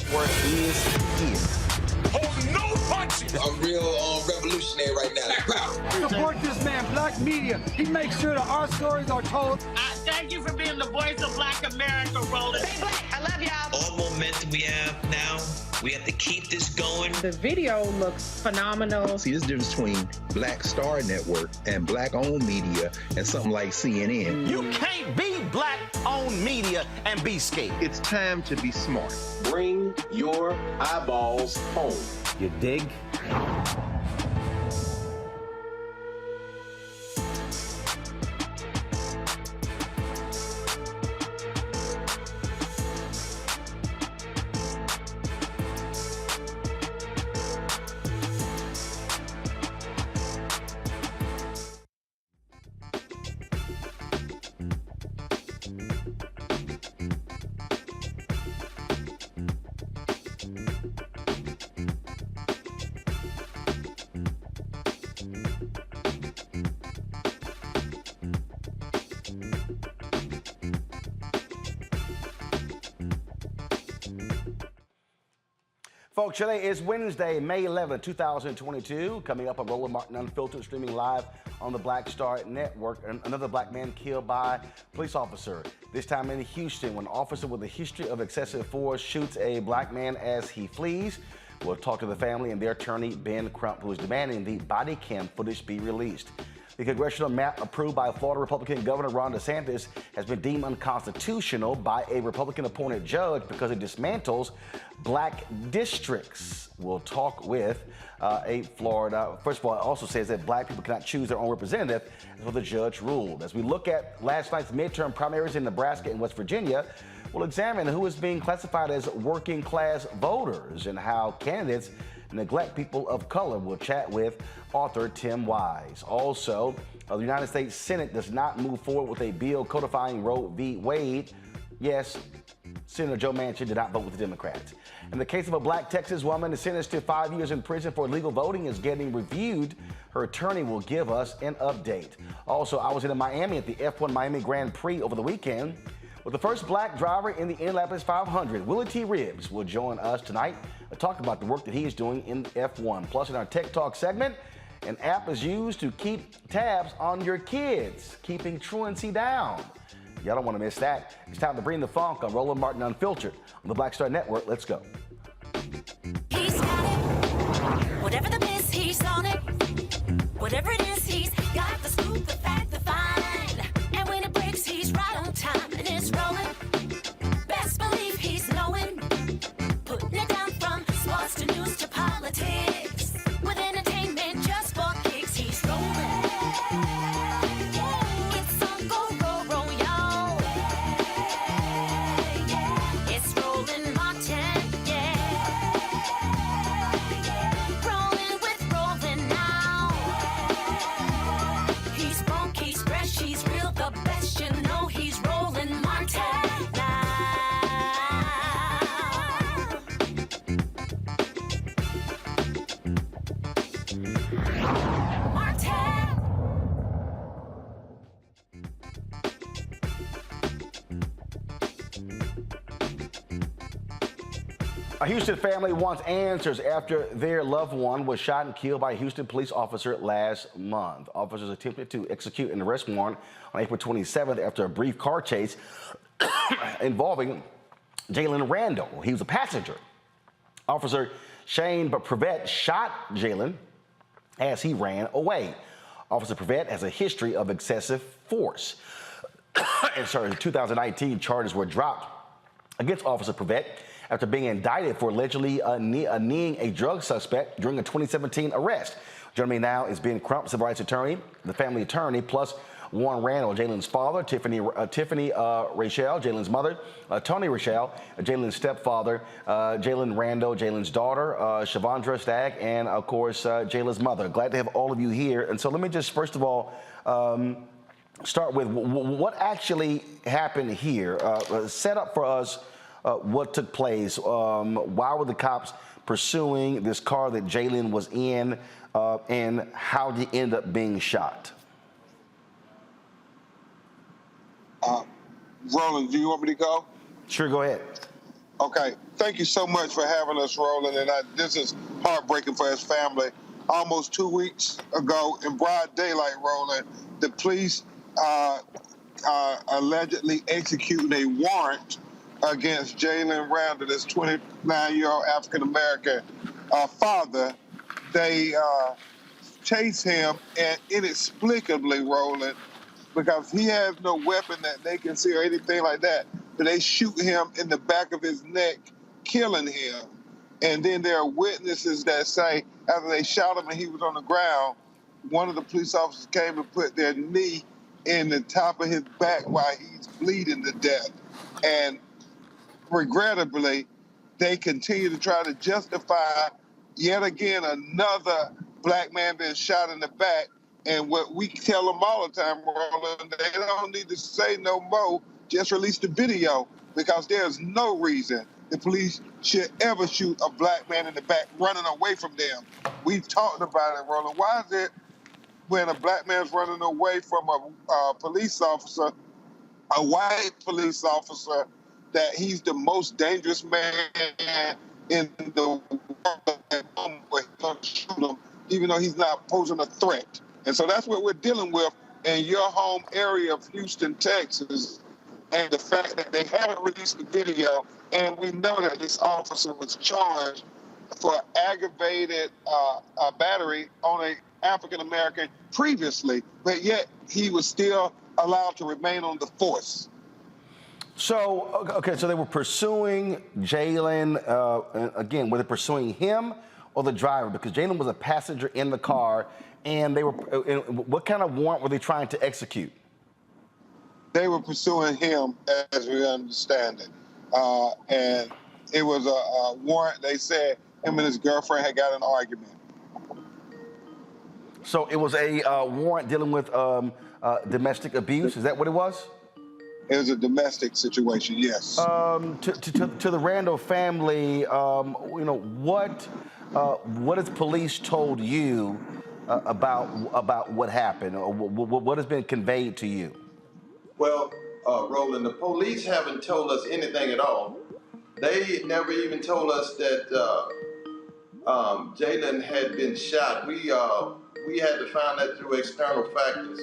Where is. Hold no punches! I'm real revolutionary right now. Support this man, Black Media. He makes sure that our stories are told. Thank you for being the voice of Black America, Roland. Stay black. I love y'all. All momentum we have now, we have to keep this going. The video looks phenomenal. See, this difference between Black Star Network and Black-owned media and something like CNN. You can't be Black-owned media and be scared. It's time to be smart. Bring your eyeballs home. You dig? Folks, today is Wednesday, May 11, 2022. Coming up on Roland Martin Unfiltered, streaming live on the Black Star Network. Another black man killed by police officer. This time in Houston, when an officer with a history of excessive force shoots a black man as he flees. We'll talk to the family and their attorney, Ben Crump, who is demanding the body cam footage be released. The congressional map approved by Florida Republican Governor Ron DeSantis has been deemed unconstitutional by a Republican-appointed judge because it dismantles black districts. We'll talk with a Florida. First of all, it also says that black people cannot choose their own representative, is what the judge ruled. As we look at last night's midterm primaries in Nebraska and West Virginia, we'll examine who is being classified as working class voters and how candidates neglect people of color. We'll chat with author Tim Wise. Also, the United States Senate does not move forward with a bill codifying Roe v. Wade. Yes, Senator Joe Manchin did not vote with the Democrats. In the case of a black Texas woman sentenced to 5 years in prison for illegal voting is getting reviewed. Her attorney will give us an update. Also, I was in Miami at the F1 Miami Grand Prix over the weekend with the first black driver in the Indianapolis 500. Willy T. Ribbs will join us tonight to talk about the work that he is doing in F1. Plus, in our Tech Talk segment, an app is used to keep tabs on your kids, keeping truancy down. Y'all don't want to miss that. It's time to bring the funk on Roland Martin Unfiltered on the Black Star Network. Let's go. He's got it. Whatever the miss, he's on it. Whatever it is, he's got the scoop, the fact, the find. And when it breaks, he's right on time and it's rolling. Best believe he's knowing. Putting it down from sports to news to politics. With entertainment just for kicks, he's rolling. It's on go, roll, y'all. It's Roland Martin, yeah. Rolling with Roland now. He's funk, he's fresh, he's real, the best, you know he's Roland Martin now. A Houston family wants answers after their loved one was shot and killed by a Houston police officer last month. Officers attempted to execute an arrest warrant on April 27th after a brief car chase involving Jalen Randall. He was a passenger. Officer Shane Prevett shot Jalen as he ran away. Officer Prevett has a history of excessive force. And in 2019, charges were dropped against Officer Prevett after being indicted for allegedly kneeing a drug suspect during a 2017 arrest. Joining me now is Ben Crump, civil rights attorney, the family attorney, plus Warren Randall, Jalen's father, Tiffany Rachel, Jalen's mother, Tony Rachel, Jalen's stepfather, Jalen Randall, Jalen's daughter, Shavandra Stagg, and of course, Jalen's mother. Glad to have all of you here. And so let me just first of all start with what actually happened here. Set up for us what took place. Why were the cops pursuing this car that Jalen was in, and how did he end up being shot? Roland, do you want me to go? Sure, go ahead. Okay. Thank you so much for having us, Roland. And this is heartbreaking for his family. Almost 2 weeks ago, in broad daylight, Roland, the police allegedly executing a warrant against Jalen Randall, this 29-year-old African-American father. They chase him, and inexplicably, Roland, because he has no weapon that they can see or anything like that, but they shoot him in the back of his neck, killing him. And then there are witnesses that say after they shot him and he was on the ground, one of the police officers came and put their knee in the top of his back while he's bleeding to death. And regrettably, they continue to try to justify yet again another black man being shot in the back. And what we tell them all the time, Roland, they don't need to say no more, just release the video, because there's no reason the police should ever shoot a black man in the back running away from them. We've talked about it, Roland. Why is it when a black man's running away from a police officer, a white police officer, that he's the most dangerous man in the world, where he's going to shoot him, even though he's not posing a threat? And so that's what we're dealing with in your home area of Houston, Texas, and the fact that they haven't released the video, and we know that this officer was charged for aggravated battery on an African-American previously, but yet he was still allowed to remain on the force. So, okay, so they were pursuing Jalen, again, were they pursuing him or the driver? Because Jalen was a passenger in the car, and they were, what kind of warrant were they trying to execute? They were pursuing him, as we understand it. And it was a warrant. They said him and his girlfriend had got an argument. So it was a warrant dealing with domestic abuse? Is that what it was? It was a domestic situation, yes. To the Randall family, what has police told you about what happened, or what has been conveyed to you? Well, Roland, the police haven't told us anything at all. They never even told us that Jalen had been shot. We had to find that through external factors.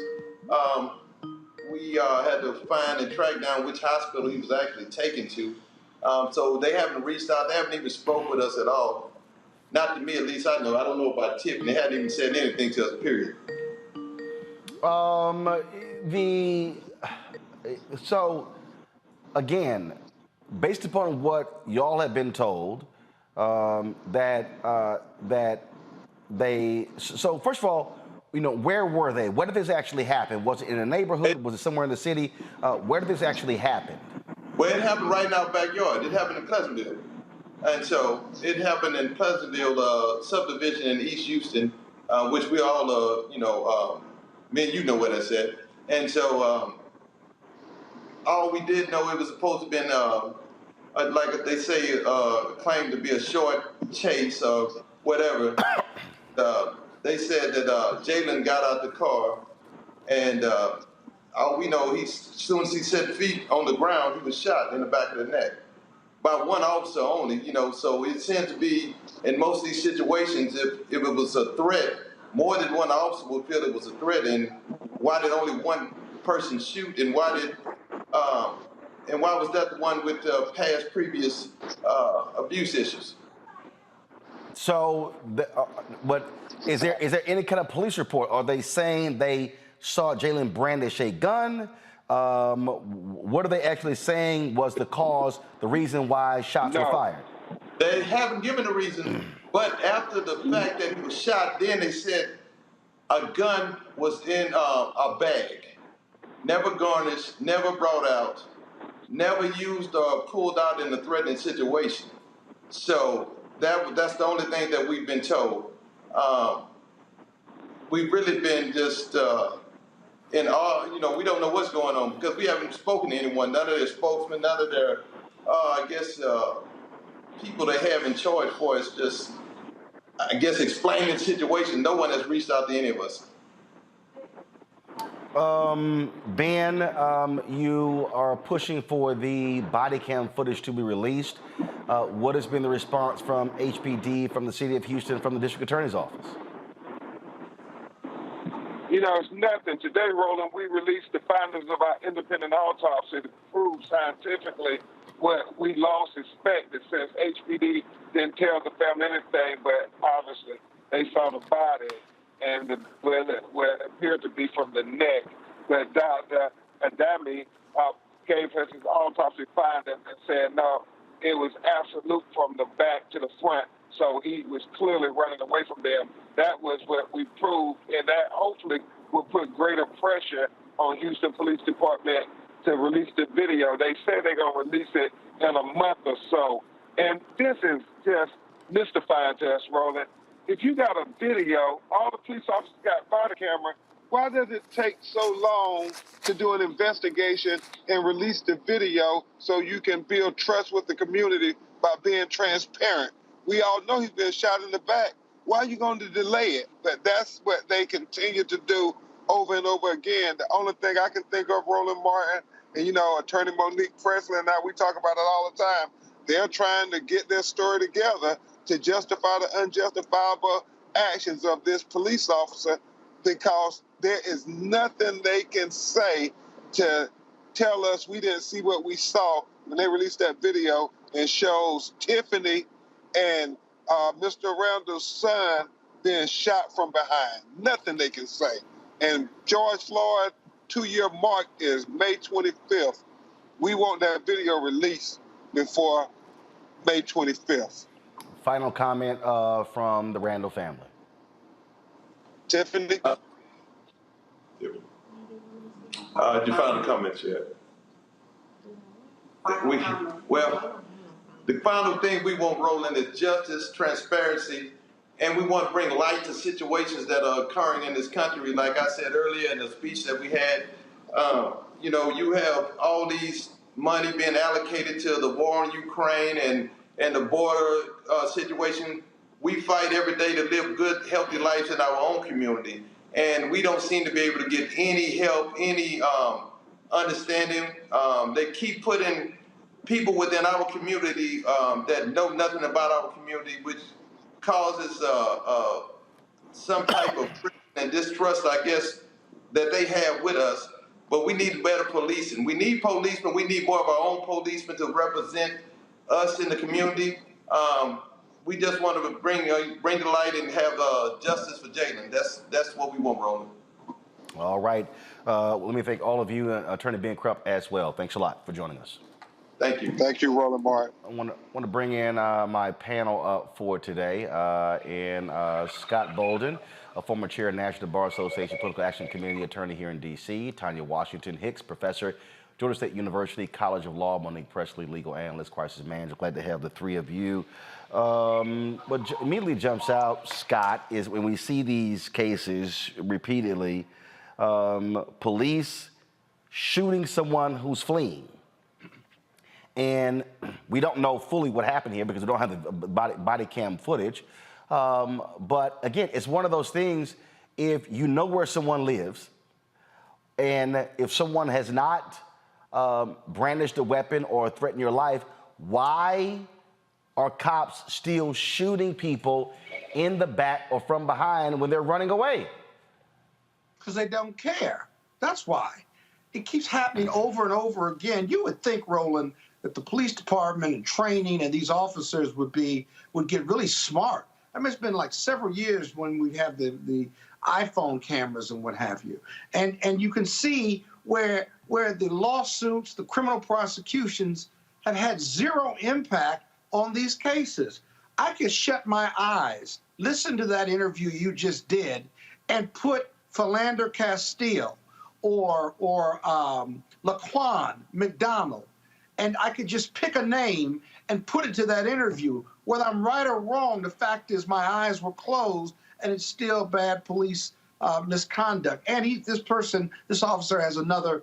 We had to find and track down which hospital he was actually taken to. So they haven't reached out. They haven't even spoke with us at all. Not to me, at least I know. I don't know about Tiffany. They hadn't even said anything to us, period. So, again, based upon what y'all have been told, that they. So, first of all, where were they? Where did this actually happen? Was it in a neighborhood? Was it somewhere in the city? Where did this actually happen? Well, it happened right in our backyard. It happened in Pleasantville. And so it happened in Pleasantville subdivision in East Houston, which we all, men, you know where that's at. And so all we did know, it was supposed to have been, like they say, claimed to be a short chase or whatever. They said that Jalen got out the car, and all we know, as soon as he set feet on the ground, he was shot in the back of the neck by one officer only. So it seems to be, in most of these situations, if it was a threat, more than one officer would feel it was a threat. And why did only one person shoot? And why was that the one with past previous abuse issues? So, but is there any kind of police report? Are they saying they saw Jalen brandish a gun? What are they actually saying was the cause, the reason why shots were fired? They haven't given a reason, but after the fact that he was shot, then they said a gun was in a bag, never garnished, never brought out, never used or pulled out in a threatening situation. So that's the only thing that we've been told. We've really been just in awe. We don't know what's going on because we haven't spoken to anyone, none of their spokesmen, none of their, people they have in charge for us, just, explaining the situation. No one has reached out to any of us. Ben, you are pushing for the body cam footage to be released. What has been the response from HPD, from the city of Houston, from the district attorney's office? You know, it's nothing. Today, Roland, we released the findings of our independent autopsy to prove scientifically what we long suspected, since HPD didn't tell the family anything, but obviously they saw the body and what appeared to be from the neck. But Dr. Adami gave us his autopsy finding and said, no, it was absolute from the back to the front. So he was clearly running away from them. That was what we proved, and that hopefully will put greater pressure on Houston Police Department to release the video. They said they're going to release it in a month or so. And this is just mystifying to us, Roland. If you got a video, all the police officers got body camera, why does it take so long to do an investigation and release the video so you can build trust with the community by being transparent? We all know he's been shot in the back. Why are you going to delay it? But that's what they continue to do over and over again. The only thing I can think of, Roland Martin, and, you know, Attorney Monique Presley and I, we talk about it all the time. They're trying to get their story together to justify the unjustifiable actions of this police officer, because there is nothing they can say to tell us we didn't see what we saw when they released that video and shows Tiffany and Mr. Randall's son being shot from behind. Nothing they can say. And George Floyd 2-year mark is May 25th. We want that video released before May 25th. Final comment from the Randall family. Tiffany? Did you find the comments yet? Well, the final thing we want, Roland, is justice, transparency, and we want to bring light to situations that are occurring in this country. Like I said earlier in the speech that we had, you know, you have all these money being allocated to the war in Ukraine and the border situation. We fight every day to live good, healthy lives in our own community, and we don't seem to be able to get any help, any understanding. They keep putting people within our community that know nothing about our community, which causes some type of and distrust, I guess, that they have with us. But we need better policing. We need policemen. We need more of our own policemen to represent us in the community. We just want to bring the light and have justice for Jalen. That's what we want, Roland. All right. Let me thank all of you, Attorney Ben Crump as well. Thanks a lot for joining us. Thank you. Thank you, Roland Martin. I want to bring in my panel up for today, and Scott Bolden, a former chair of National Bar Association Political Action Committee attorney here in D.C., Tanya Washington Hicks, professor, Georgia State University College of Law, Monique Presley, legal analyst, crisis manager. Glad to have the three of you. What immediately jumps out, Scott, is when we see these cases repeatedly, police shooting someone who's fleeing. And we don't know fully what happened here because we don't have the body cam footage. But again, it's one of those things, if you know where someone lives, and if someone has not brandished a weapon or threatened your life, why are cops still shooting people in the back or from behind when they're running away? Because they don't care. That's why. It keeps happening over and over again. You would think, Roland, that the police department and training and these officers would get really smart. I mean, it's been like several years when we have the iPhone cameras and what have you. And you can see where the lawsuits, the criminal prosecutions have had zero impact on these cases. I could shut my eyes, listen to that interview you just did, and put Philander Castile or Laquan McDonald, and I could just pick a name and put it to that interview. Whether I'm right or wrong, the fact is my eyes were closed, and it's still bad police misconduct. And this officer has another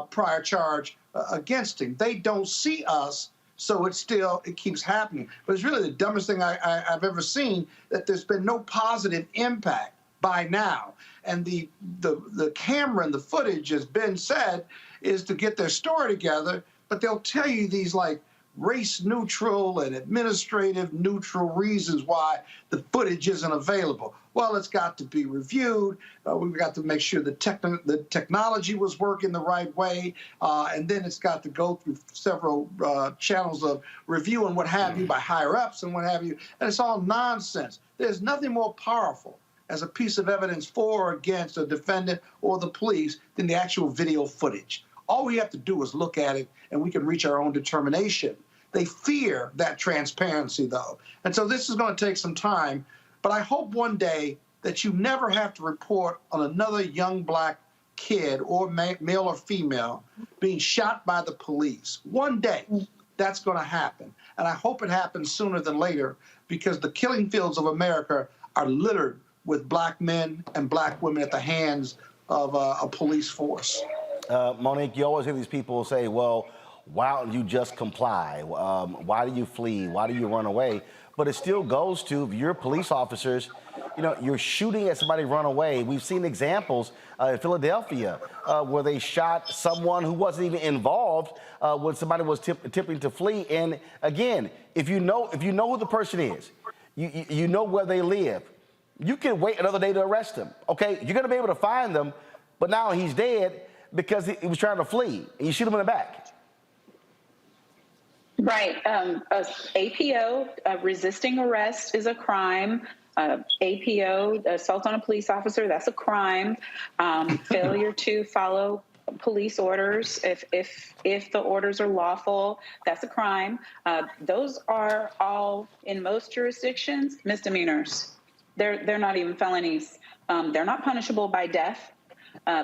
prior charge against him. They don't see us, so it keeps happening. But it's really the dumbest thing I've ever seen, that there's been no positive impact by now. And the camera and the footage, as Ben said, is to get their story together, but they'll tell you these like race neutral and administrative neutral reasons why the footage isn't available. Well, it's got to be reviewed. We've got to make sure the technology was working the right way. And then it's got to go through several channels of review and what have you by higher ups and what have you. And it's all nonsense. There's nothing more powerful as a piece of evidence for or against a defendant or the police than the actual video footage. All we have to do is look at it and we can reach our own determination. They fear that transparency, though. And so this is going to take some time. But I hope one day that you never have to report on another young black kid or male or female being shot by the police. One day that's going to happen. And I hope it happens sooner than later, because the killing fields of America are littered with black men and black women at the hands of a police force. Monique, you always hear these people say, well, why don't you just comply? Why do you flee? Why do you run away? But it still goes to, if you're police officers, you know, you're shooting at somebody run away. We've seen examples in Philadelphia where they shot someone who wasn't even involved when somebody was attempting to flee. And again, if you know who the person is, you know where they live, you can wait another day to arrest them. Okay, you're going to be able to find them, but now he's dead because he was trying to flee, and you shoot him in the back. Right. APO, resisting arrest, is a crime. APO, assault on a police officer, that's a crime. Failure to follow police orders, if the orders are lawful, that's a crime. Those are all, in most jurisdictions, misdemeanors. They're not even felonies. They're not punishable by death.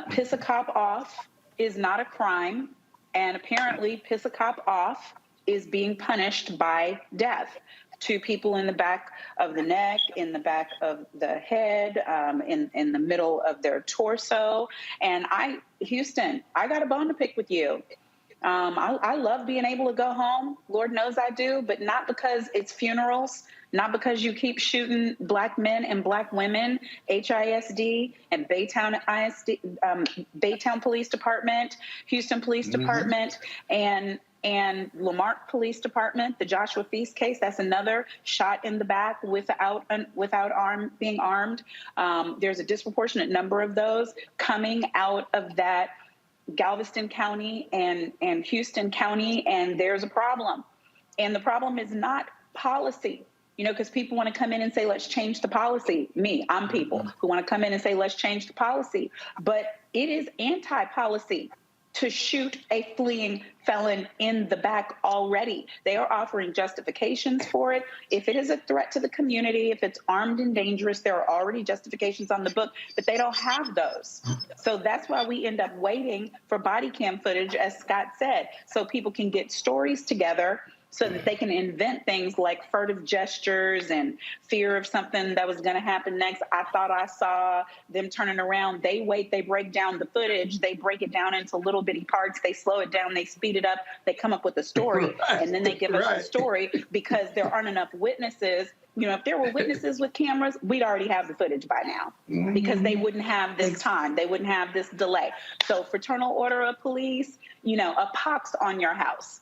Piss a cop off is not a crime, and apparently piss a cop off is being punished by death. 2 people in the back of the neck, in the back of the head, in the middle of their torso. And Houston, I got a bone to pick with you. I love being able to go home. Lord knows I do, but not because it's funerals, not because you keep shooting black men and black women. HISD and Baytown ISD, Baytown Police Department, Houston Police Department, and Lamarck Police Department, the Joshua Feast case, that's another shot in the back without being armed. There's a disproportionate number of those coming out of that Galveston County and Houston County, and there's a problem. And the problem is not policy, you know, because people want to come in and say, let's change the policy. I'm people who want to come in and say, let's change the policy. But it is anti-policy to shoot a fleeing felon in the back already. They are offering justifications for it. If it is a threat to the community, if it's armed and dangerous, there are already justifications on the book, but they don't have those. So that's why we end up waiting for body cam footage, as Scott said, so people can get stories together, so that they can invent things like furtive gestures and fear of something that was going to happen next. I thought I saw them turning around. They wait, they break down the footage. They break it down into little bitty parts. They slow it down. They speed it up. They come up with a story, and then they give us a story because there aren't enough witnesses. You know, if there were witnesses with cameras, we'd already have the footage by now because they wouldn't have this time. They wouldn't have this delay. So fraternal order of police, you know, a pox on your house.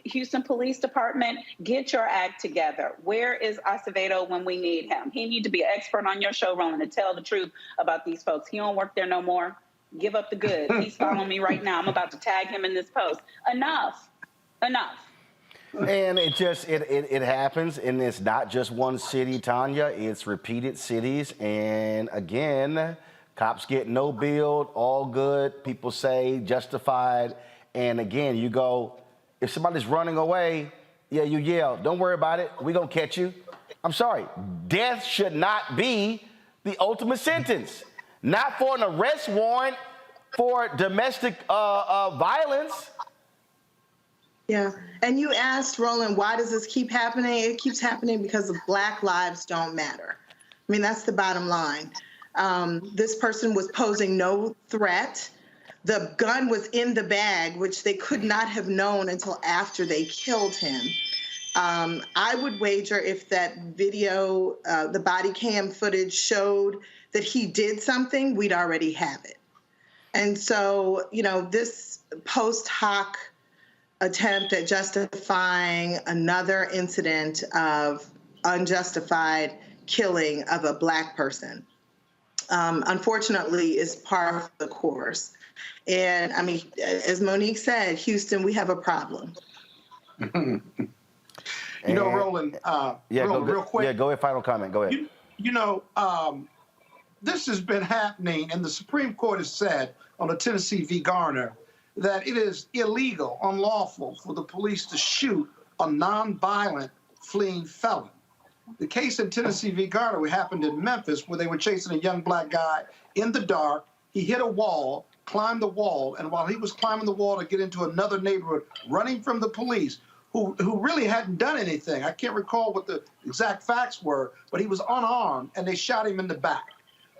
Houston Police Department, get your act together. Where is Acevedo when we need him? He need to be an expert on your show, Roland, to tell the truth about these folks. He don't work there no more. Give up the goods. He's following me right now. I'm about to tag him in this post. Enough. And it just, it happens, and it's not just one city, Tanya. It's repeated cities. And again, cops get no bill, all good. People say justified. And again, you go, if somebody's running away, yeah, you yell, don't worry about it. We're going to catch you. I'm sorry. Death should not be the ultimate sentence. Not for an arrest warrant for domestic violence. Yeah. And you asked, Roland, why does this keep happening? It keeps happening because the Black lives don't matter. I mean, that's the bottom line. This person was posing no threat. The gun was in the bag, which they could not have known until after they killed him. I would wager if that video, the body cam footage showed that he did something, we'd already have it. And so, you know, this post hoc attempt at justifying another incident of unjustified killing of a Black person, unfortunately, is par of the course. And I mean, as Monique said, Houston, we have a problem. You know, Roland, real quick. Yeah, go ahead, final comment. Go ahead. This has been happening, and the Supreme Court has said on the Tennessee v. Garner that it is illegal, unlawful for the police to shoot a nonviolent fleeing felon. The case in Tennessee v. Garner happened in Memphis where they were chasing a young Black guy in the dark. He hit a wall, climbed the wall, and while he was climbing the wall to get into another neighborhood, running from the police, who really hadn't done anything. I can't recall what the exact facts were, but he was unarmed, and they shot him in the back.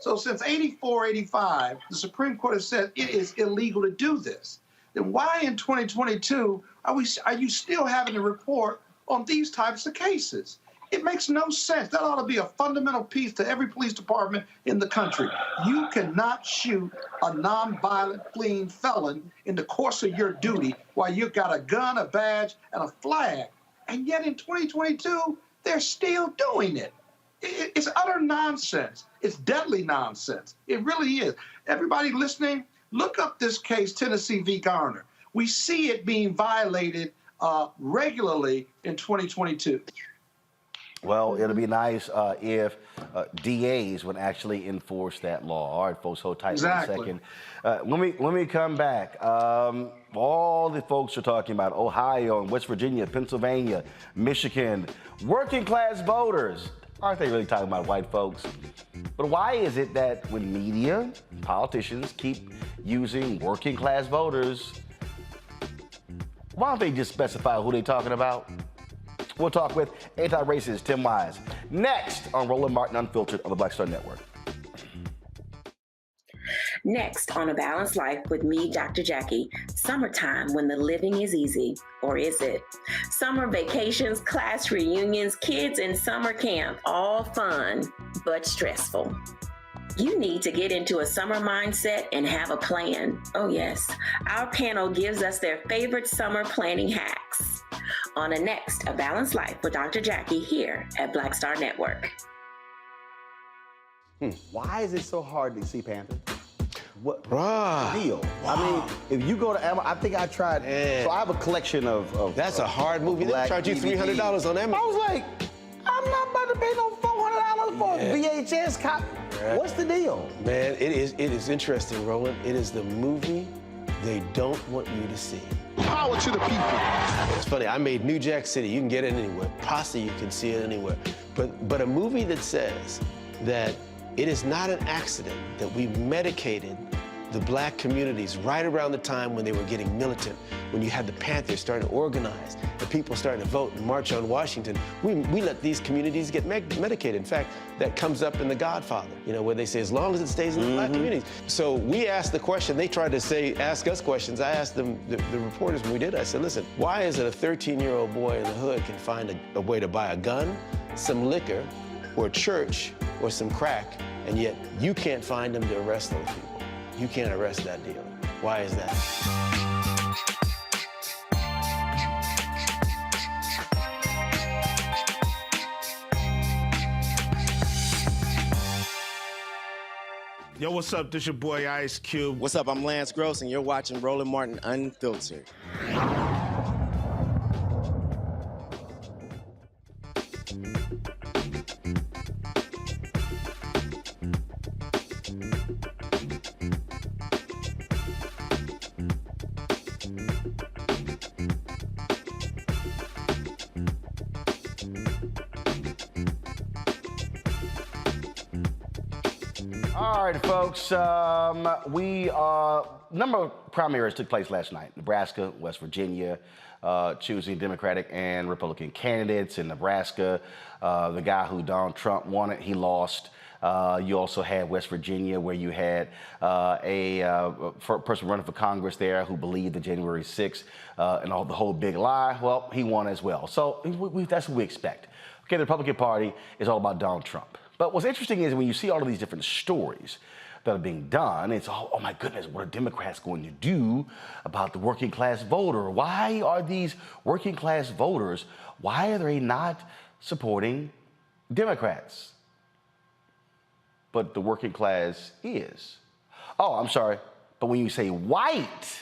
So since 84, 85, the Supreme Court has said it is illegal to do this. Then why in 2022 are you still having to report on these types of cases? It makes no sense. That ought to be a fundamental piece to every police department in the country. You cannot shoot a nonviolent fleeing felon in the course of your duty while you've got a gun, a badge, and a flag. And yet in 2022, they're still doing it. It's utter nonsense. It's deadly nonsense. It really is. Everybody listening, look up this case, Tennessee v. Garner. We see it being violated regularly in 2022. Well, it'll be nice if DAs would actually enforce that law. All right, folks, hold tight for a second. When we come back, all the folks are talking about Ohio and West Virginia, Pennsylvania, Michigan, working class voters. Aren't they really talking about white folks? But why is it that when media, politicians keep using working class voters, why don't they just specify who they're talking about? We'll talk with anti-racist Tim Wise next on Roland Martin Unfiltered on the Black Star Network. Next on A Balanced Life with me, Dr. Jackie. Summertime when the living is easy, or is it? Summer vacations, class reunions, kids in summer camp, all fun, but stressful. You need to get into a summer mindset and have a plan. Oh yes, our panel gives us their favorite summer planning hacks. On A Balanced Life with Dr. Jackie here at Black Star Network. Why is it so hard to see Panther? What deal? Wow. I mean, if you go to Amazon, I think I tried. So I have a collection of That's a hard movie. They charge you $300 on Amazon. I was like, I'm not about to pay no $400 for a VHS copy. Yeah. What's the deal? Man, it is interesting, Roland. It is the movie they don't want you to see. Power to the people. It's funny, I made New Jack City. You can get it anywhere. Posse, you can see it anywhere. But a movie that says that it is not an accident that we medicated the Black communities right around the time when they were getting militant, when you had the Panthers starting to organize, the people starting to vote and march on Washington. We let these communities get medicated. In fact, that comes up in The Godfather, you know, where they say, as long as it stays in the Black communities. So we asked the question, they tried to ask us questions. I asked them, the reporters when we did, I said, listen, why is it a 13-year-old boy in the hood can find a way to buy a gun, some liquor, or a church, or some crack, and yet you can't find them to arrest those people? You can't arrest that dealer. Why is that? Yo, what's up? This your boy Ice Cube. What's up? I'm Lance Gross, and you're watching Roland Martin Unfiltered. All right, folks, we number of primaries took place last night. Nebraska, West Virginia, choosing Democratic and Republican candidates. In Nebraska, the guy who Donald Trump wanted, he lost. You also had West Virginia, where you had a person running for Congress there who believed the January 6th and the whole big lie. Well, he won as well. So that's what we expect. Okay, the Republican Party is all about Donald Trump. But what's interesting is when you see all of these different stories that are being done, it's oh my goodness, what are Democrats going to do about the working class voter? Why are these working class voters, why are they not supporting Democrats? But the working class is. Oh, I'm sorry, but when you say white,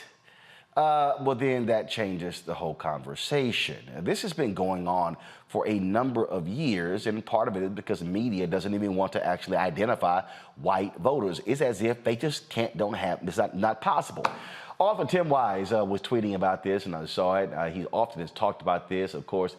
well, then that changes the whole conversation. This has been going on for a number of years, and part of it is because the media doesn't even want to actually identify white voters. It's as if they just don't have, it's not possible. Author Tim Wise was tweeting about this, and I saw it. He often has talked about this. Of course,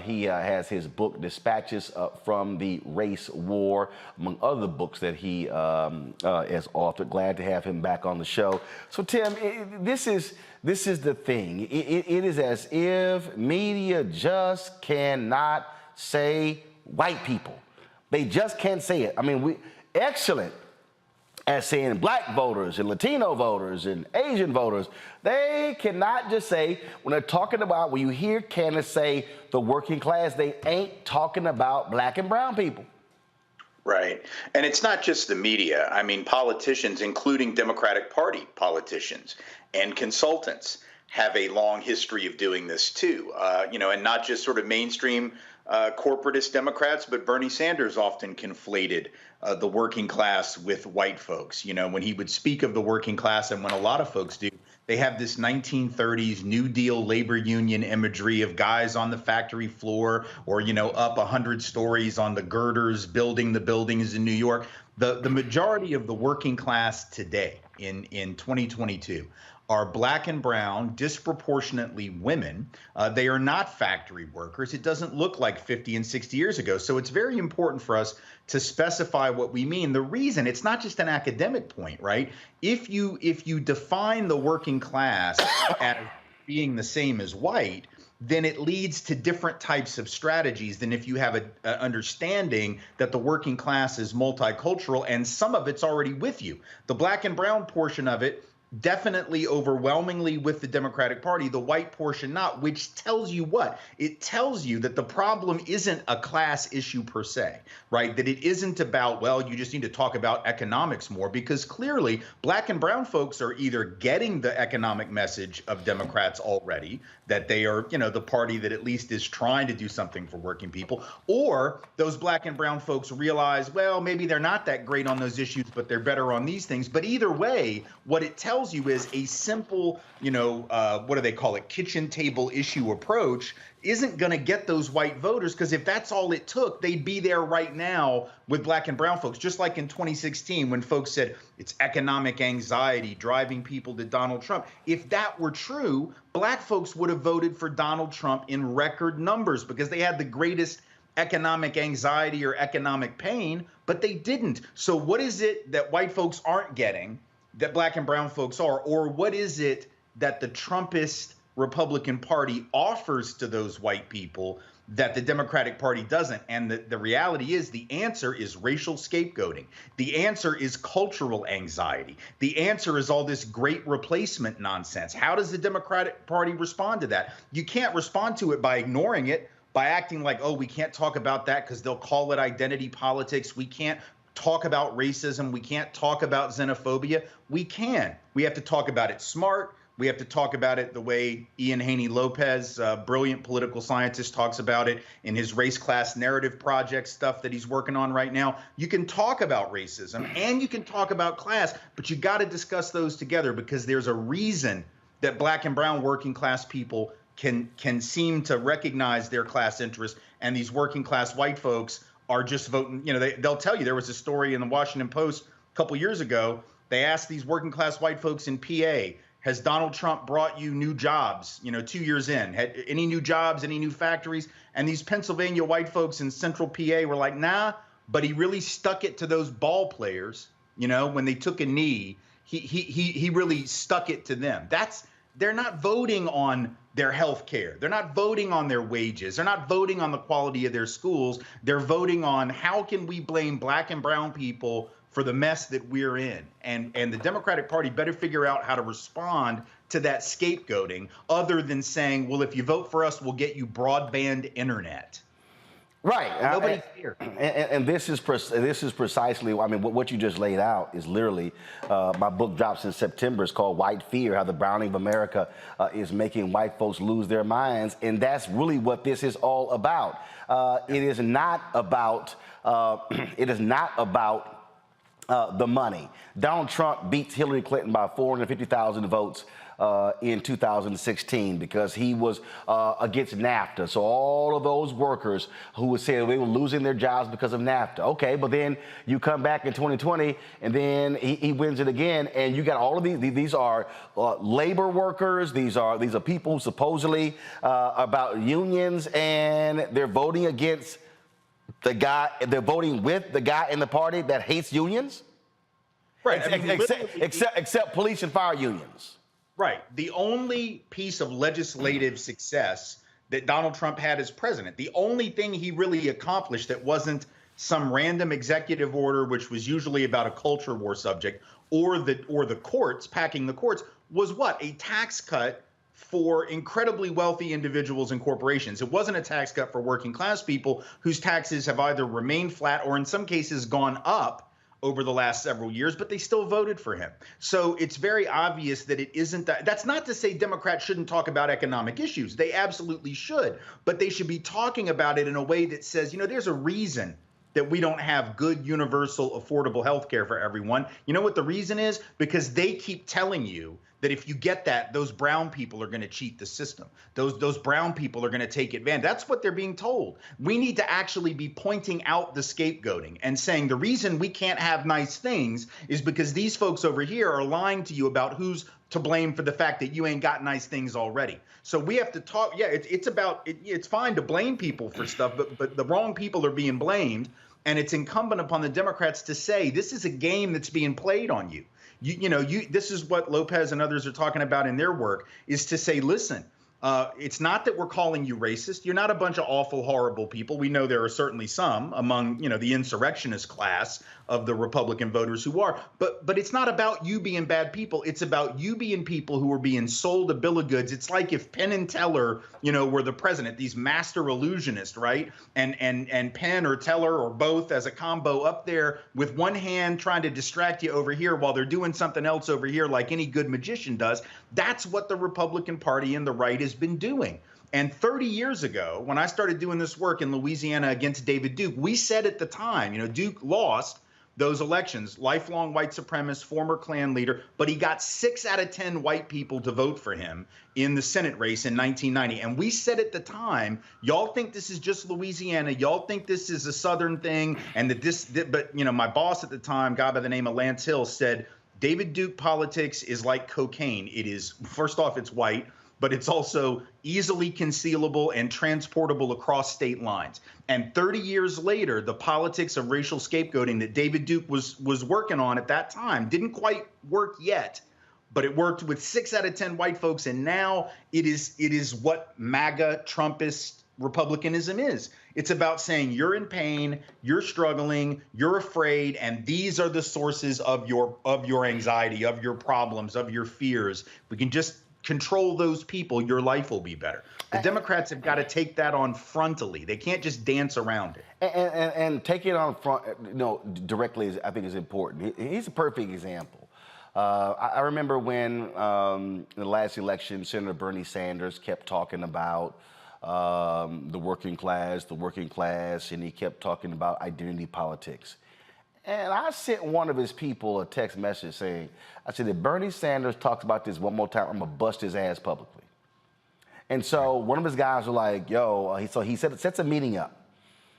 he has his book, Dispatches from the Race War, among other books that he has authored. Glad to have him back on the show. So, Tim, this is the thing. It is as if media just cannot say white people. They just can't say it. I mean, excellent as saying black voters and Latino voters and Asian voters. They cannot just say, when they're talking about, when you hear candidates say the working class, they ain't talking about black and brown people. Right. And it's not just the media. I mean, politicians, including Democratic Party politicians and consultants, have a long history of doing this too, and not just sort of mainstream corporatist Democrats, but Bernie Sanders often conflated the working class with white folks. When he would speak of the working class, and when a lot of folks do, they have this 1930s New Deal labor union imagery of guys on the factory floor or, up 100 stories on the girders building the buildings in New York. The majority of the working class today in 2022 are black and brown, disproportionately women. They are not factory workers. It doesn't look like 50 and 60 years ago. So it's very important for us to specify what we mean. The reason, it's not just an academic point, right? If you define the working class as being the same as white, then it leads to different types of strategies than if you have an understanding that the working class is multicultural and some of it's already with you. The black and brown portion of it, definitely overwhelmingly with the Democratic Party, the white portion not, which tells you what? It tells you that the problem isn't a class issue per se, right? That it isn't about, well, you just need to talk about economics more, because clearly black and brown folks are either getting the economic message of Democrats already, that they are, the party that at least is trying to do something for working people, or those black and brown folks realize, well, maybe they're not that great on those issues, but they're better on these things. But either way, what it tells you is a simple, what do they call it, kitchen table issue approach isn't going to get those white voters, because if that's all it took, they'd be there right now with black and brown folks. Just like in 2016 when folks said it's economic anxiety driving people to Donald Trump. If that were true, black folks would have voted for Donald Trump in record numbers because they had the greatest economic anxiety or economic pain, but they didn't. So what is it that white folks aren't getting that black and brown folks are? Or what is it that the Trumpist Republican Party offers to those white people that the Democratic Party doesn't? And the reality is the answer is racial scapegoating. The answer is cultural anxiety. The answer is all this great replacement nonsense. How does the Democratic Party respond to that? You can't respond to it by ignoring it, by acting like, oh, we can't talk about that because they'll call it identity politics. We can't talk about racism. We can't talk about xenophobia. We can. We have to talk about it smart. We have to talk about it the way Ian Haney Lopez, brilliant political scientist, talks about it in his race class narrative project stuff that he's working on right now. You can talk about racism and you can talk about class, but you got to discuss those together, because there's a reason that black and brown working class people can seem to recognize their class interest, and these working class white folks are just voting. They'll tell you. There was a story in the Washington Post a couple years ago. They asked these working class white folks in PA, has Donald Trump brought you new jobs, 2 years in? Had any new jobs, any new factories? And these Pennsylvania white folks in central PA were like, nah, but he really stuck it to those ball players, when they took a knee. he really stuck it to them. They're not voting on their health care. They're not voting on their wages. They're not voting on the quality of their schools. They're voting on how can we blame black and brown people for the mess that we're in. And the Democratic Party better figure out how to respond to that scapegoating other than saying, well, if you vote for us, we'll get you broadband internet. Right. Nobody's here. And this is precisely, I mean, what you just laid out is literally, my book drops in September. It's called White Fear, How the Browning of America is Making White Folks Lose Their Minds. And that's really what this is all about. It is not about, the money. Donald Trump beats Hillary Clinton by 450,000 votes in 2016 because he was against NAFTA. So all of those workers who would say they were losing their jobs because of NAFTA. Okay, but then you come back in 2020 and then he wins it again, and you got all of these are labor workers. These are people who supposedly about unions, and they're voting against the guy. They're voting with the guy in the party that hates unions. Right. Except police and fire unions. Right. The only piece of legislative success that Donald Trump had as president, the only thing he really accomplished that wasn't some random executive order, which was usually about a culture war subject, or the courts, packing the courts, was what? A tax cut for incredibly wealthy individuals and corporations. It wasn't a tax cut for working class people whose taxes have either remained flat or in some cases gone up over the last several years, but they still voted for him. So it's very obvious that it isn't that. That's not to say Democrats shouldn't talk about economic issues. They absolutely should, but they should be talking about it in a way that says, you know, there's a reason that we don't have good, universal, affordable health care for everyone. You know what the reason is? Because they keep telling you that if you get that, those brown people are going to cheat the system. Those brown people are going to take advantage. That's what they're being told. We need to actually be pointing out the scapegoating and saying the reason we can't have nice things is because these folks over here are lying to you about who's to blame for the fact that you ain't got nice things already. So we have to talk. Yeah, it's fine to blame people for stuff, but the wrong people are being blamed. And it's incumbent upon the Democrats to say this is a game that's being played on you. This is what Lopez and others are talking about in their work, is to say, listen, it's not that we're calling you racist. You're not a bunch of awful, horrible people. We know there are certainly some among, the insurrectionist class of the Republican voters who are. But it's not about you being bad people. It's about you being people who are being sold a bill of goods. It's like if Penn and Teller, were the president, these master illusionists, right? And Penn or Teller or both as a combo up there with one hand trying to distract you over here while they're doing something else over here like any good magician does. That's what the Republican Party and the right has been doing. And 30 years ago, when I started doing this work in Louisiana against David Duke, we said at the time, Duke lost those elections, lifelong white supremacist, former Klan leader, but he got 6 out of 10 white people to vote for him in the Senate race in 1990. And we said at the time, y'all think this is just Louisiana, y'all think this is a Southern thing, and but my boss at the time, a guy by the name of Lance Hill, said, David Duke politics is like cocaine. It is, first off, it's white, but it's also easily concealable and transportable across state lines. And 30 years later, the politics of racial scapegoating that David Duke was working on at that time didn't quite work yet, but it worked with 6 out of 10 white folks. And now it is what MAGA Trumpist Republicanism is. It's about saying you're in pain, you're struggling, you're afraid, and these are the sources of your anxiety, of your problems, of your fears. We can just control those people, your life will be better. The Democrats have got to take that on frontally. They can't just dance around it. And taking it on front, directly, I think is important. He's a perfect example. I remember when in the last election, Senator Bernie Sanders kept talking about the working class, and he kept talking about identity politics. And I sent one of his people a text message saying, I said, if Bernie Sanders talks about this one more time, I'm going to bust his ass publicly. And so one of his guys was like, he sets a meeting up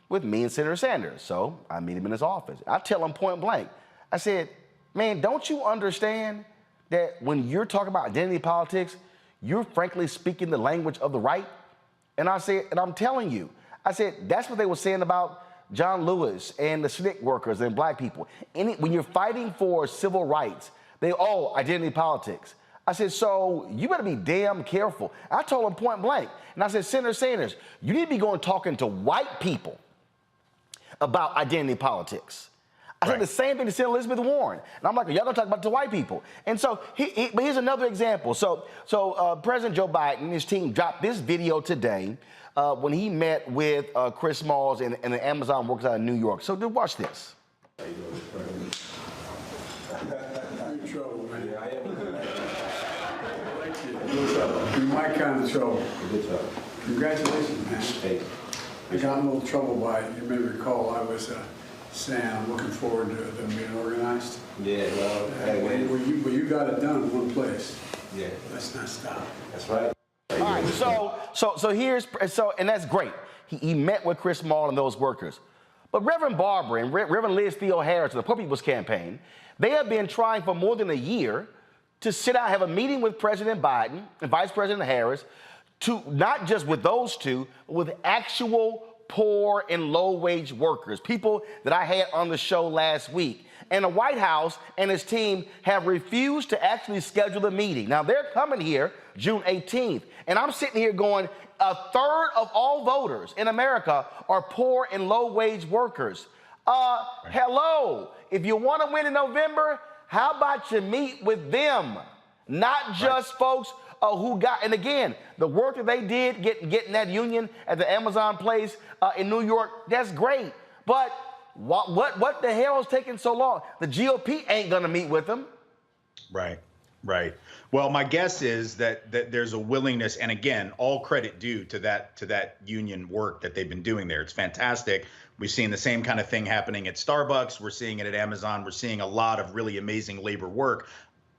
with me and Senator Sanders. So I meet him in his office. I tell him point blank, I said, man, don't you understand that when you're talking about identity politics, you're frankly speaking the language of the right? And I said, and I'm telling you, I said, that's what they were saying about John Lewis and the SNCC workers and black people. When you're fighting for civil rights Identity politics. I said, so you better be damn careful. I told him point blank. And I said, Senator Sanders, you need to be going talking to white people about identity politics. I said the same thing to Senator Elizabeth Warren. And I'm like, y'all gonna talk about it to white people. And so, but here's another example. So President Joe Biden and his team dropped this video today when he met with Chris Smalls and the Amazon workers out of New York. So watch this. You're my kind of trouble. Congratulations, man. I got in a little trouble by it. You may recall I was saying I'm looking forward to them being organized. Yeah, well, but you got it done in one place. Yeah. Let's not stop. That's right. All right, and that's great. He met with Chris Smalls and those workers. But Reverend Barber and Reverend Liz Theo Harris of the Poor People's Campaign, they have been trying for more than a year to sit down, have a meeting with President Biden and Vice President Harris, to not just with those two, but with actual poor and low-wage workers, people that I had on the show last week. And the White House and his team have refused to actually schedule a meeting. Now, they're coming here June 18th, and I'm sitting here going, a third of all voters in America are poor and low-wage workers. Hello, if you want to win in November, how about you meet with them, not just folks who got, and again, the work that they did getting that union at the Amazon place in New York, that's great. But what the hell is taking so long? The GOP ain't gonna meet with them. Right. Well, my guess is that there's a willingness, and again, all credit due to that union work that they've been doing there. It's fantastic. We've seen the same kind of thing happening at Starbucks. We're seeing it at Amazon. We're seeing a lot of really amazing labor work.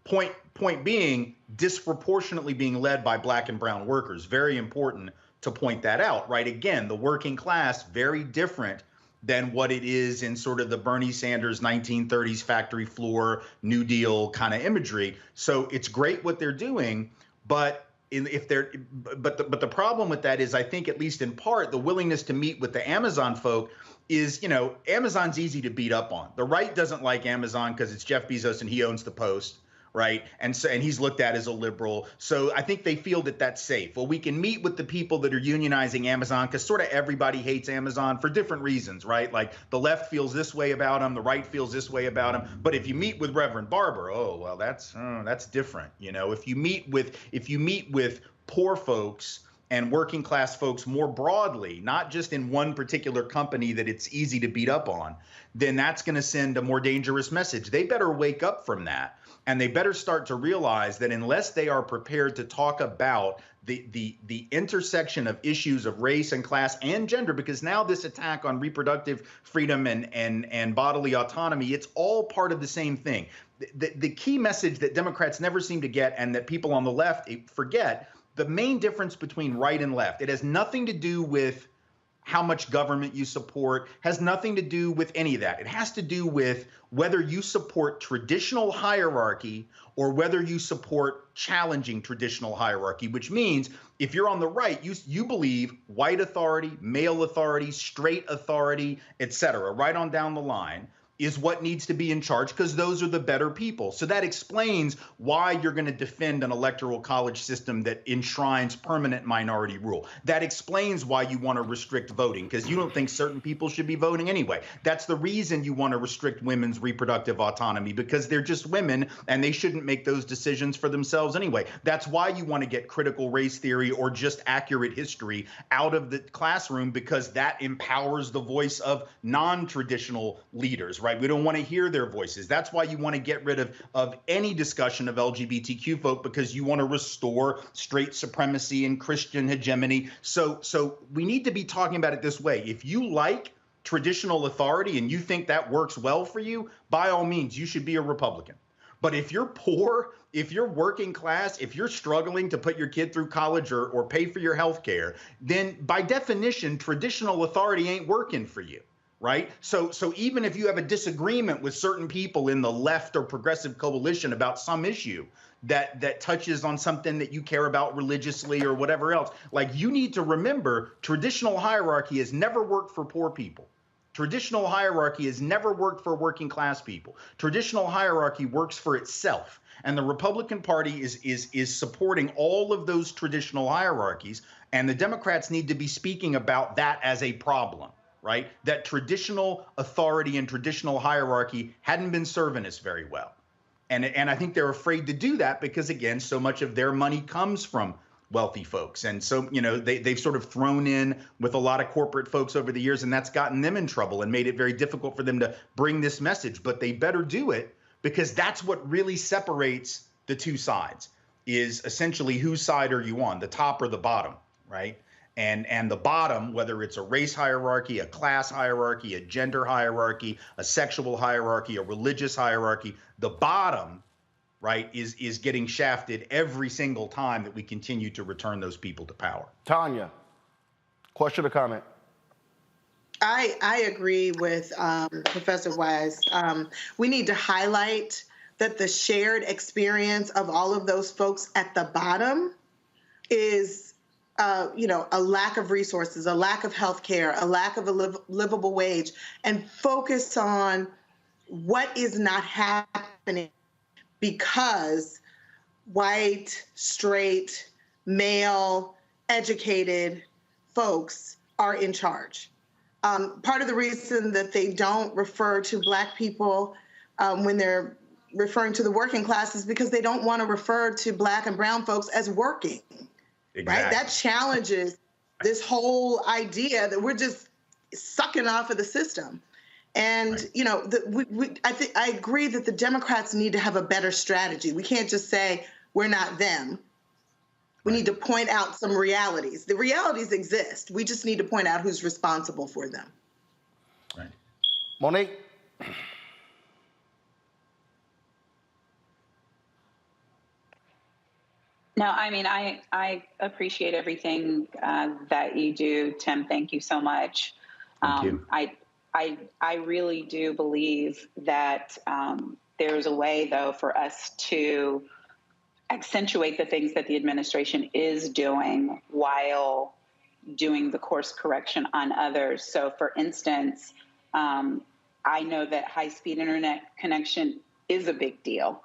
Point being, disproportionately being led by black and brown workers. Very important to point that out, right? Again, the working class, very different than what it is in sort of the Bernie Sanders 1930s factory floor, New Deal kind of imagery. So it's great what they're doing, but the problem with that is, I think, at least in part, the willingness to meet with the Amazon folk is, Amazon's easy to beat up on. The right doesn't like Amazon because it's Jeff Bezos and he owns the Post, right? And he's looked at as a liberal. So I think they feel that that's safe. Well, we can meet with the people that are unionizing Amazon because sort of everybody hates Amazon for different reasons, right? Like the left feels this way about them, the right feels this way about them. But if you meet with Reverend Barber, that's different. If you meet with poor folks and working class folks more broadly, not just in one particular company that it's easy to beat up on, then that's going to send a more dangerous message. They better wake up from that. And they better start to realize that unless they are prepared to talk about the intersection of issues of race and class and gender, because now this attack on reproductive freedom and bodily autonomy, it's all part of the same thing. The key message that Democrats never seem to get, and that people on the left forget, the main difference between right and left, it has nothing to do with how much government you support, has nothing to do with any of that. It has to do with whether you support traditional hierarchy or whether you support challenging traditional hierarchy, which means if you're on the right, you believe white authority, male authority, straight authority, etc., right on down the line, is what needs to be in charge because those are the better people. So that explains why you're going to defend an electoral college system that enshrines permanent minority rule. That explains why you want to restrict voting because you don't think certain people should be voting anyway. That's the reason you want to restrict women's reproductive autonomy because they're just women and they shouldn't make those decisions for themselves anyway. That's why you want to get critical race theory or just accurate history out of the classroom because that empowers the voice of non-traditional leaders, right? We don't want to hear their voices. That's why you want to get rid of any discussion of LGBTQ folk because you want to restore straight supremacy and Christian hegemony. So we need to be talking about it this way. If you like traditional authority and you think that works well for you, by all means, you should be a Republican. But if you're poor, if you're working class, if you're struggling to put your kid through college or pay for your health care, then by definition, traditional authority ain't working for you. Right. So even if you have a disagreement with certain people in the left or progressive coalition about some issue that touches on something that you care about religiously or whatever else, like you need to remember traditional hierarchy has never worked for poor people. Traditional hierarchy has never worked for working class people. Traditional hierarchy works for itself. And the Republican Party is supporting all of those traditional hierarchies. And the Democrats need to be speaking about that as a problem, right? That traditional authority and traditional hierarchy hadn't been serving us very well. And I think they're afraid to do that because, again, so much of their money comes from wealthy folks. And so, you know, they've sort of thrown in with a lot of corporate folks over the years, and that's gotten them in trouble and made it very difficult for them to bring this message. But they better do it, because that's what really separates the two sides, is essentially whose side are you on, the top or the bottom, right? And the bottom, whether it's a race hierarchy, a class hierarchy, a gender hierarchy, a sexual hierarchy, a religious hierarchy, the bottom, right, is getting shafted every single time that we continue to return those people to power. Tanya, question or comment? I agree with Professor Wise. We need to highlight that the shared experience of all of those folks at the bottom is, a lack of resources, a lack of health care, a lack of a livable wage, and focus on what is not happening because white, straight, male, educated folks are in charge. Part of the reason that they don't refer to Black people when they're referring to the working class is because they don't want to refer to Black and brown folks as working. Exactly. Right? That challenges this whole idea that we're just sucking off of the system. And, right. I agree that the Democrats need to have a better strategy. We can't just say we're not them. We need to point out some realities. The realities exist. We just need to point out who's responsible for them. Right. Monique? No, I mean, I appreciate everything that you do, Tim. Thank you so much. Thank you. I really do believe that there's a way, though, for us to accentuate the things that the administration is doing while doing the course correction on others. So, for instance, I know that high-speed internet connection is a big deal.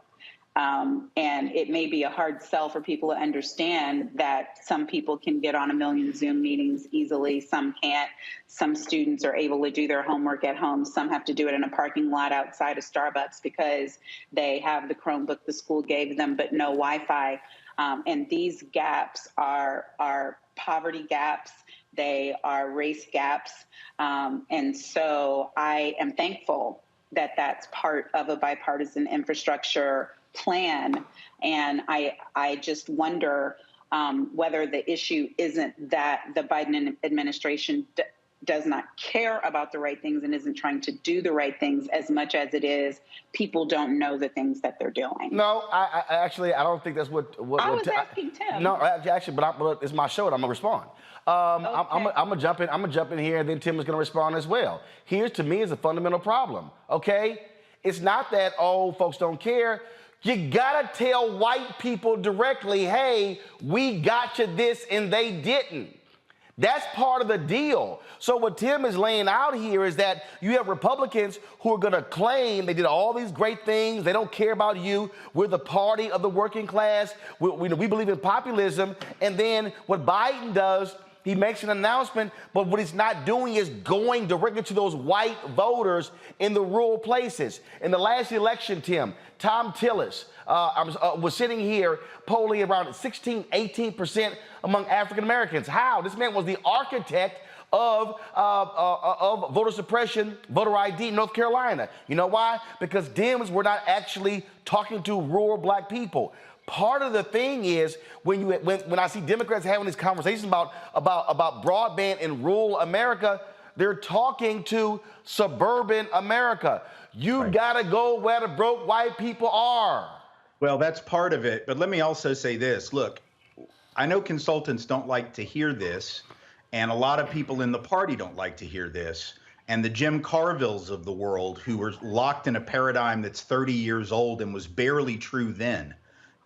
And it may be a hard sell for people to understand that some people can get on 1 million Zoom meetings easily. Some can't. Some students are able to do their homework at home. Some have to do it in a parking lot outside of Starbucks because they have the Chromebook the school gave them, but no Wi-Fi. And these gaps are poverty gaps. They are race gaps. And so I am thankful that that's part of a bipartisan infrastructure plan. And I just wonder whether the issue isn't that the Biden administration does not care about the right things and isn't trying to do the right things as much as it is people don't know the things that they're doing. No, I actually don't think that's what I was asking Tim. No, actually, but it's my show and I'm gonna respond. Okay. I'm gonna jump in. I'm gonna jump in here, and then Tim is gonna respond as well. Here's, to me, is a fundamental problem. Okay, it's not that folks don't care. You gotta tell white people directly, hey, we got you this and they didn't. That's part of the deal. So what Tim is laying out here is that you have Republicans who are gonna claim they did all these great things, they don't care about you, we're the party of the working class, we believe in populism, and then what Biden does, he makes an announcement, but what he's not doing is going directly to those white voters in the rural places. In the last election, Tim, Tom Tillis was sitting here polling around 16-18% among African Americans. How? This man was the architect of voter suppression, voter ID in North Carolina. You know why? Because Dems were not actually talking to rural Black people. Part of the thing is when I see Democrats having these conversations about broadband in rural America, they're talking to suburban America. You gotta go where the broke white people are. Well, that's part of it. But let me also say this. Look, I know consultants don't like to hear this, and a lot of people in the party don't like to hear this. And the Jim Carvilles of the world, who were locked in a paradigm that's 30 years old and was barely true then,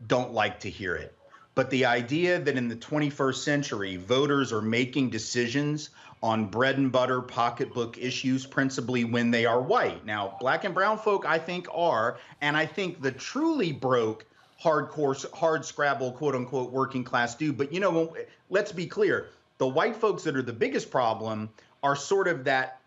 don't like to hear it. But the idea that in the 21st century, voters are making decisions on bread and butter pocketbook issues, principally when they are white. Now, black and brown folk, I think, are, and I think the truly broke, hardcore, hard scrabble, quote unquote, working class do. But, you know, let's be clear. The white folks that are the biggest problem are sort of that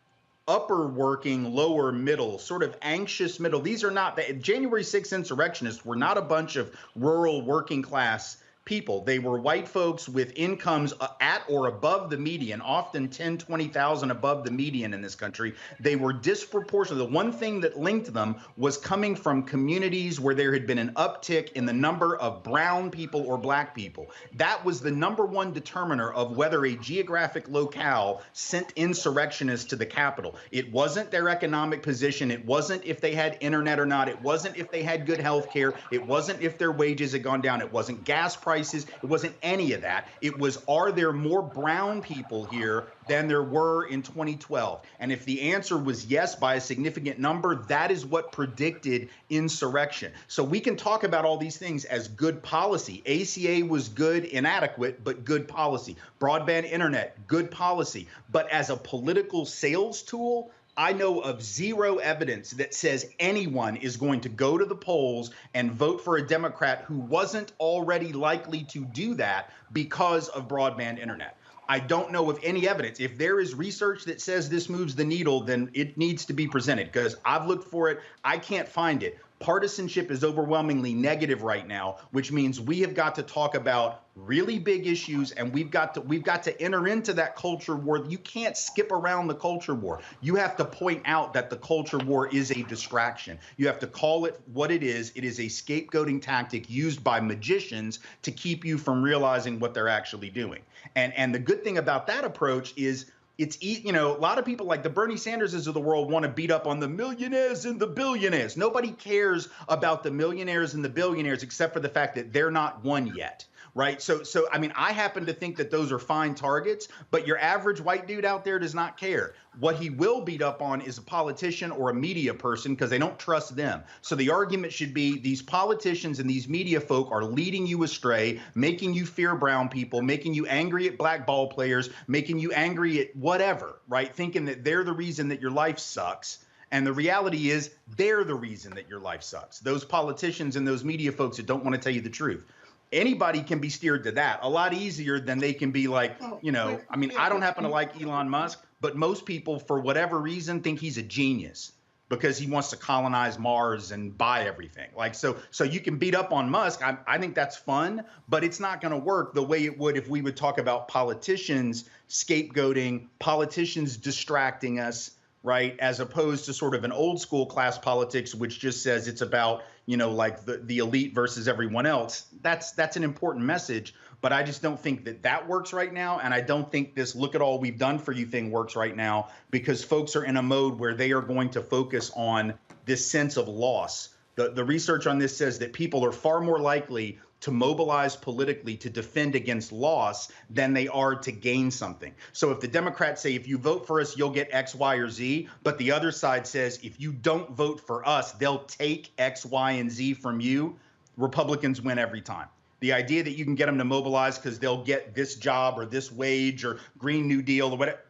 upper working, lower middle, sort of anxious middle. These are not the January 6th insurrectionists were not a bunch of rural working class people. They were white folks with incomes at or above the median, often 10, 20,000 above the median in this country. They were disproportionate. The one thing that linked them was coming from communities where there had been an uptick in the number of brown people or black people. That was the number one determiner of whether a geographic locale sent insurrectionists to the Capitol. It wasn't their economic position. It wasn't if they had internet or not. It wasn't if they had good health care. It wasn't if their wages had gone down. It wasn't gas prices. It wasn't any of that. It was, are there more brown people here than there were in 2012? And if the answer was yes by a significant number, that is what predicted insurrection. So we can talk about all these things as good policy. ACA was good, inadequate, but good policy. Broadband internet, good policy. But as a political sales tool, I know of zero evidence that says anyone is going to go to the polls and vote for a Democrat who wasn't already likely to do that because of broadband internet. I don't know of any evidence. If there is research that says this moves the needle, then it needs to be presented, because I've looked for it. I can't find it. Partisanship is overwhelmingly negative right now, which means we have got to talk about really big issues, and we've got to enter into that culture war. You can't skip around the culture war. You have to point out that the culture war is a distraction. You have to call it what it is. It is a scapegoating tactic used by magicians to keep you from realizing what they're actually doing. And the good thing about that approach is, it's, you know, a lot of people like the Bernie Sanderses of the world want to beat up on the millionaires and the billionaires. Nobody cares about the millionaires and the billionaires except for the fact that they're not one yet. Right. So I mean, I happen to think that those are fine targets, but your average white dude out there does not care. What he will beat up on is a politician or a media person, because they don't trust them. So the argument should be these politicians and these media folk are leading you astray, making you fear brown people, making you angry at black ball players, making you angry at whatever, right? Thinking that they're the reason that your life sucks. And the reality is they're the reason that your life sucks. Those politicians and those media folks that don't want to tell you the truth. Anybody can be steered to that a lot easier than they can be like, you know, I mean, I don't happen to like Elon Musk, but most people, for whatever reason, think he's a genius because he wants to colonize Mars and buy everything. Like, so you can beat up on Musk. I think that's fun, but it's not going to work the way it would if we would talk about politicians scapegoating, politicians distracting us, right, as opposed to sort of an old school class politics, which just says it's about, you know, like the elite versus everyone else. That's an important message, but I just don't think that works right now. And I don't think this look at all we've done for you thing works right now, because folks are in a mode where they are going to focus on this sense of loss. The research on this says that people are far more likely to mobilize politically to defend against loss than they are to gain something. So if the Democrats say, if you vote for us, you'll get X, Y, or Z, but the other side says, if you don't vote for us, they'll take X, Y, and Z from you, Republicans win every time. The idea that you can get them to mobilize because they'll get this job or this wage or Green New Deal or whatever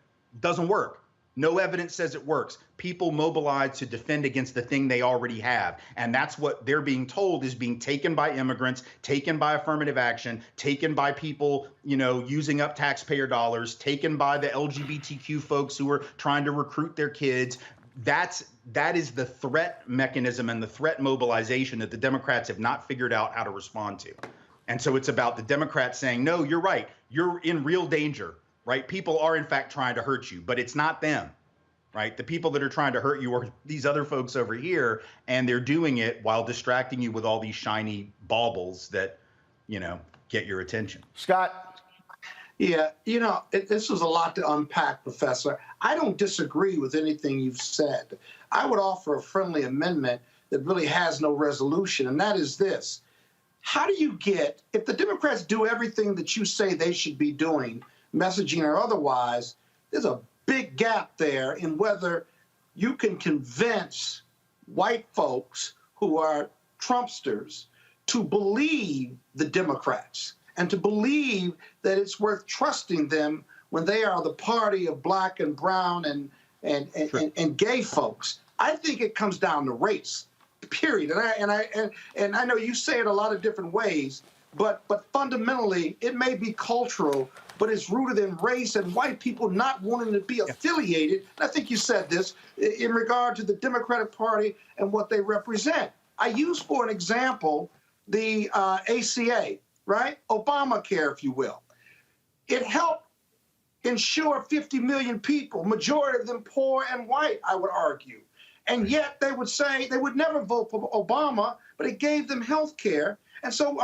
doesn't work. No evidence says it works. People mobilize to defend against the thing they already have. And that's what they're being told is being taken by immigrants, taken by affirmative action, taken by people, you know, using up taxpayer dollars, taken by the LGBTQ folks who are trying to recruit their kids. That is the threat mechanism and the threat mobilization that the Democrats have not figured out how to respond to. And so it's about the Democrats saying, no, you're right. You're in real danger. Right? People are, in fact, trying to hurt you, but it's not them. Right? The people that are trying to hurt you are these other folks over here, and they're doing it while distracting you with all these shiny baubles that, you know, get your attention. Scott? Yeah, you know, this is a lot to unpack, Professor. I don't disagree with anything you've said. I would offer a friendly amendment that really has no resolution, and that is this. How do you get, if the Democrats do everything that you say they should be doing, messaging or otherwise, there's a big gap there in whether you can convince white folks who are Trumpsters to believe the Democrats. and to believe that it's worth trusting them when they are the party of black and brown and gay folks. I think it comes down to race, period. And I know you say it a lot of different ways, but fundamentally it may be cultural, but it's rooted in race and white people not wanting to be affiliated. And I think you said this in regard to the Democratic Party and what they represent. I use for an example the ACA, right? Obamacare, if you will. It helped insure 50 million people, majority of them poor and white, I would argue. And yet they would say they would never vote for Obama, but it gave them health care. And so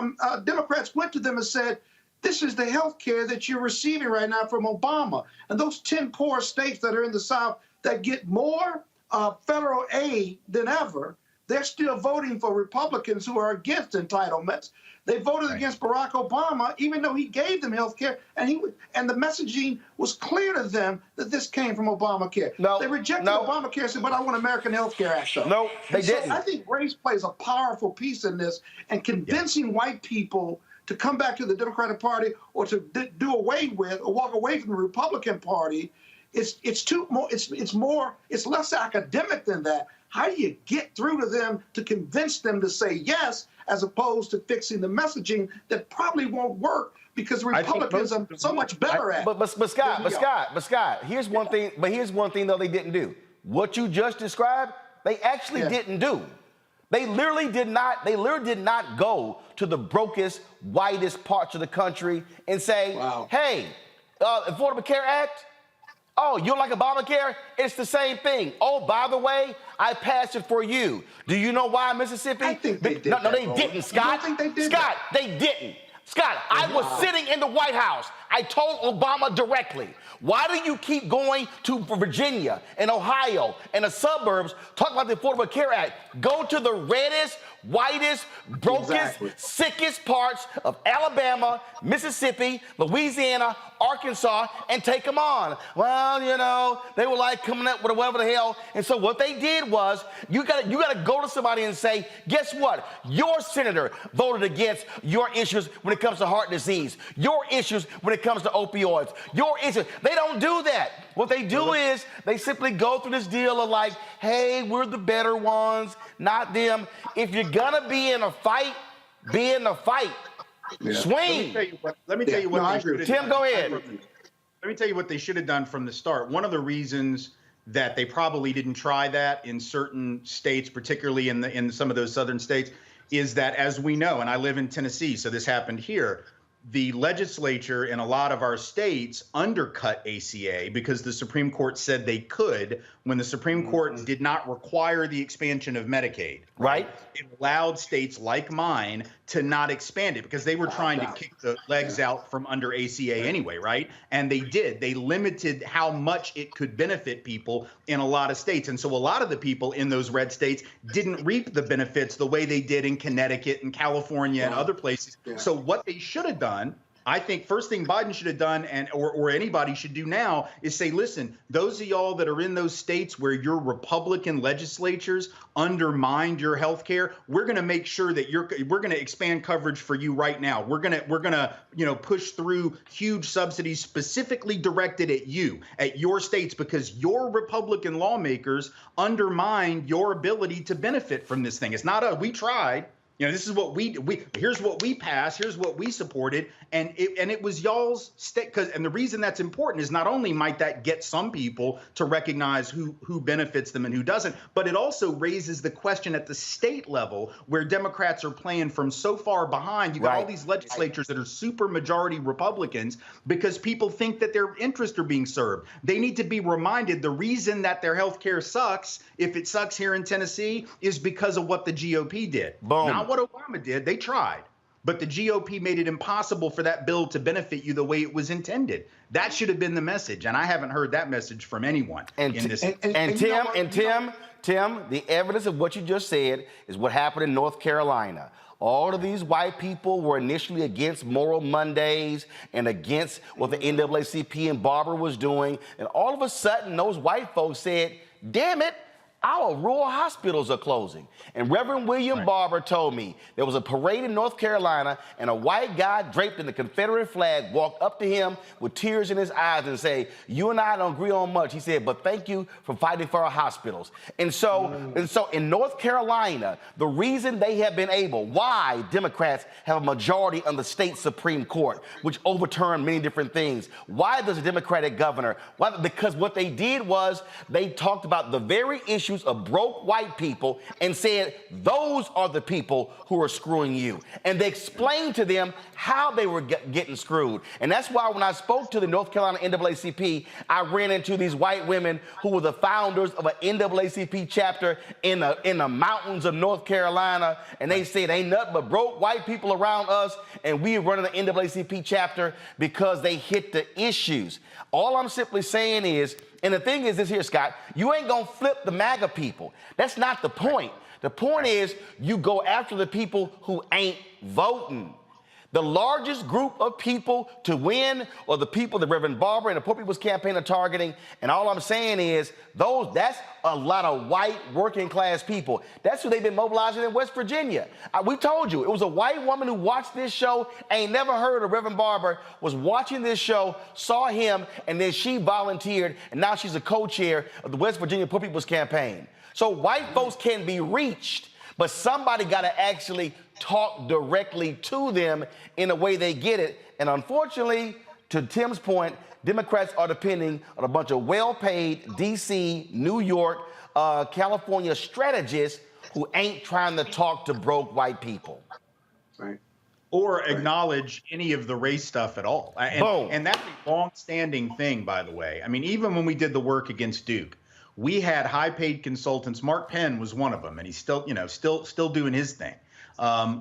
Democrats went to them and said, this is the health care that you're receiving right now from Obama. And those 10 poor states that are in the South that get more federal aid than ever, they're still voting for Republicans who are against entitlements. They voted against Barack Obama, even though he gave them health care, and the messaging was clear to them that this came from Obamacare. No, they rejected Obamacare and said, but I want American Health Care Act. No, they didn't. I think race plays a powerful piece in this, and convincing white people to come back to the Democratic Party or to do away with or walk away from the Republican Party, it's less academic than that. How do you get through to them to convince them to say yes, as opposed to fixing the messaging that probably won't work because Republicans are so much better at it? But Scott, here's one thing. But here's one thing though they didn't do. What you just described, they actually didn't do. They literally did not. They literally did not go to the brokest, whitest parts of the country and say, "Hey, Affordable Care Act. Oh, you don't like Obamacare? It's the same thing. Oh, by the way, I passed it for you. Do you know why, Mississippi?" I think they did. No, they didn't, Scott. You don't think they did Scott, they didn't. Scott, I was sitting in the White House. I told Obama directly, why do you keep going to Virginia and Ohio and the suburbs talking about the Affordable Care Act? Go to the reddest, whitest, brokest, sickest parts of Alabama, Mississippi, Louisiana, Arkansas, and take them on. Well, you know, they were like coming up with whatever the hell. And so what they did was, you gotta go to somebody and say, guess what? Your senator voted against your issues when it comes to heart disease, your issues when it comes to opioids, your issues. They don't do that. What they do is they simply go through this deal of like, hey, we're the better ones, not them. If you're gonna be in a fight, be in the fight. Swing. Let me tell you what they should have done. Tim, go ahead. Let me tell you what they should have done from the start. One of the reasons that they probably didn't try that in certain states, particularly in some of those southern states, is that, as we know, and I live in Tennessee, so this happened here, the legislature in a lot of our states undercut ACA because the Supreme Court said they could when the Supreme Court did not require the expansion of Medicaid. Right. It allowed states like mine to not expand it because they were trying to kick the legs out from under ACA anyway, right? And they did. They limited how much it could benefit people in a lot of states. And so a lot of the people in those red states didn't reap the benefits the way they did in Connecticut and California and other places. So what they should have done, I think first thing Biden should have done, and or anybody should do now, is say, listen, those of y'all that are in those states where your Republican legislatures undermined your health care, we're going to make sure that we're going to expand coverage for you right now. We're going to push through huge subsidies specifically directed at you, at your states, because your Republican lawmakers undermined your ability to benefit from this thing. It's not we tried. You know, this is what here's what we passed, here's what we supported, and it was y'all's state. And the reason that's important is not only might that get some people to recognize who benefits them and who doesn't, but it also raises the question at the state level where Democrats are playing from so far behind. You got all these legislatures that are super majority Republicans because people think that their interests are being served. They need to be reminded the reason that their health care sucks, if it sucks here in Tennessee, is because of what the GOP did. Boom. Not what Obama did. They tried. But the GOP made it impossible for that bill to benefit you the way it was intended. That should have been the message. And I haven't heard that message from anyone in this. Tim, the evidence of what you just said is what happened in North Carolina. All of these white people were initially against Moral Mondays and against what the NAACP and Barber was doing. And all of a sudden, those white folks said, damn it, our rural hospitals are closing. And Reverend William Barber told me there was a parade in North Carolina and a white guy draped in the Confederate flag walked up to him with tears in his eyes and said, you and I don't agree on much. He said, but thank you for fighting for our hospitals. And so in North Carolina, the reason they have been able, why Democrats have a majority on the state Supreme Court, which overturned many different things. Why does a Democratic governor? Why? Because what they did was they talked about the very issues of broke white people and said, those are the people who are screwing you. And they explained to them how they were getting screwed. And that's why when I spoke to the North Carolina NAACP, I ran into these white women who were the founders of an NAACP chapter in the mountains of North Carolina. And they said, ain't nothing but broke white people around us. And we run the NAACP chapter because they hit the issues. All I'm simply saying is, and the thing is this here, Scott, you ain't gonna flip the MAGA people. That's not the point. The point is you go after the people who ain't voting. The largest group of people to win are the people that Reverend Barber and the Poor People's Campaign are targeting. And all I'm saying is that's a lot of white working class people. That's who they've been mobilizing in West Virginia. We told you, it was a white woman who watched this show, ain't never heard of Reverend Barber, was watching this show, saw him, and then she volunteered, and now she's a co-chair of the West Virginia Poor People's Campaign. So white folks can be reached, but somebody got to actually talk directly to them in a way they get it. And unfortunately, to Tim's point, Democrats are depending on a bunch of well-paid D.C., New York, California strategists who ain't trying to talk to broke white people. Right. Or acknowledge any of the race stuff at all. And that's a long-standing thing, by the way. I mean, even when we did the work against Duke, we had high-paid consultants. Mark Penn was one of them, and he's still doing his thing.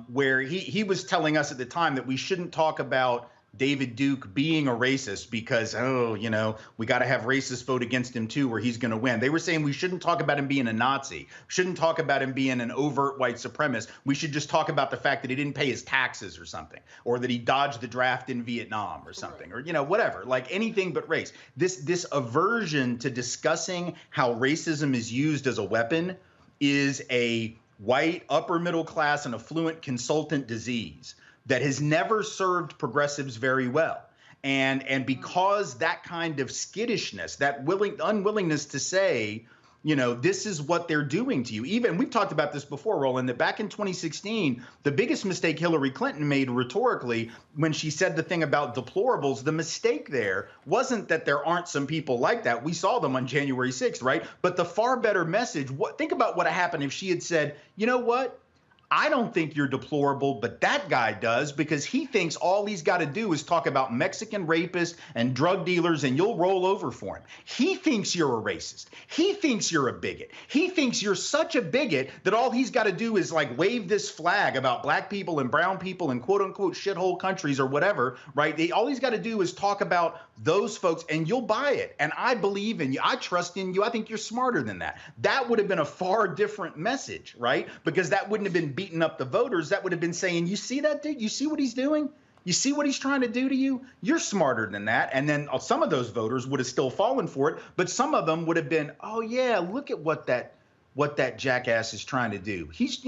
Where he was telling us at the time that we shouldn't talk about David Duke being a racist because, we got to have racists vote against him too, where he's going to win. They were saying we shouldn't talk about him being a Nazi, shouldn't talk about him being an overt white supremacist. We should just talk about the fact that he didn't pay his taxes or something, or that he dodged the draft in Vietnam or something, or, whatever, like anything but race. This aversion to discussing how racism is used as a weapon is a white, upper middle class and affluent consultant disease that has never served progressives very well. And because that kind of skittishness, that unwillingness to say, this is what they're doing to you. Even we've talked about this before, Roland, that back in 2016, the biggest mistake Hillary Clinton made rhetorically when she said the thing about deplorables, the mistake there wasn't that there aren't some people like that. We saw them on January 6th, right? But the far better message, think about what happened if she had said, you know what? I don't think you're deplorable, but that guy does, because he thinks all he's got to do is talk about Mexican rapists and drug dealers and you'll roll over for him. He thinks you're a racist. He thinks you're a bigot. He thinks you're such a bigot that all he's got to do is like wave this flag about black people and brown people and quote unquote shithole countries or whatever, right? All he's got to do is talk about those folks and you'll buy it. And I believe in you. I trust in you. I think you're smarter than that. That would have been a far different message, right? Because that wouldn't have been beating up the voters. That would have been saying, you see that dude? You see what he's doing? You see what he's trying to do to you? You're smarter than that. And then some of those voters would have still fallen for it, but some of them would have been, oh yeah, look at what that jackass is trying to do. He's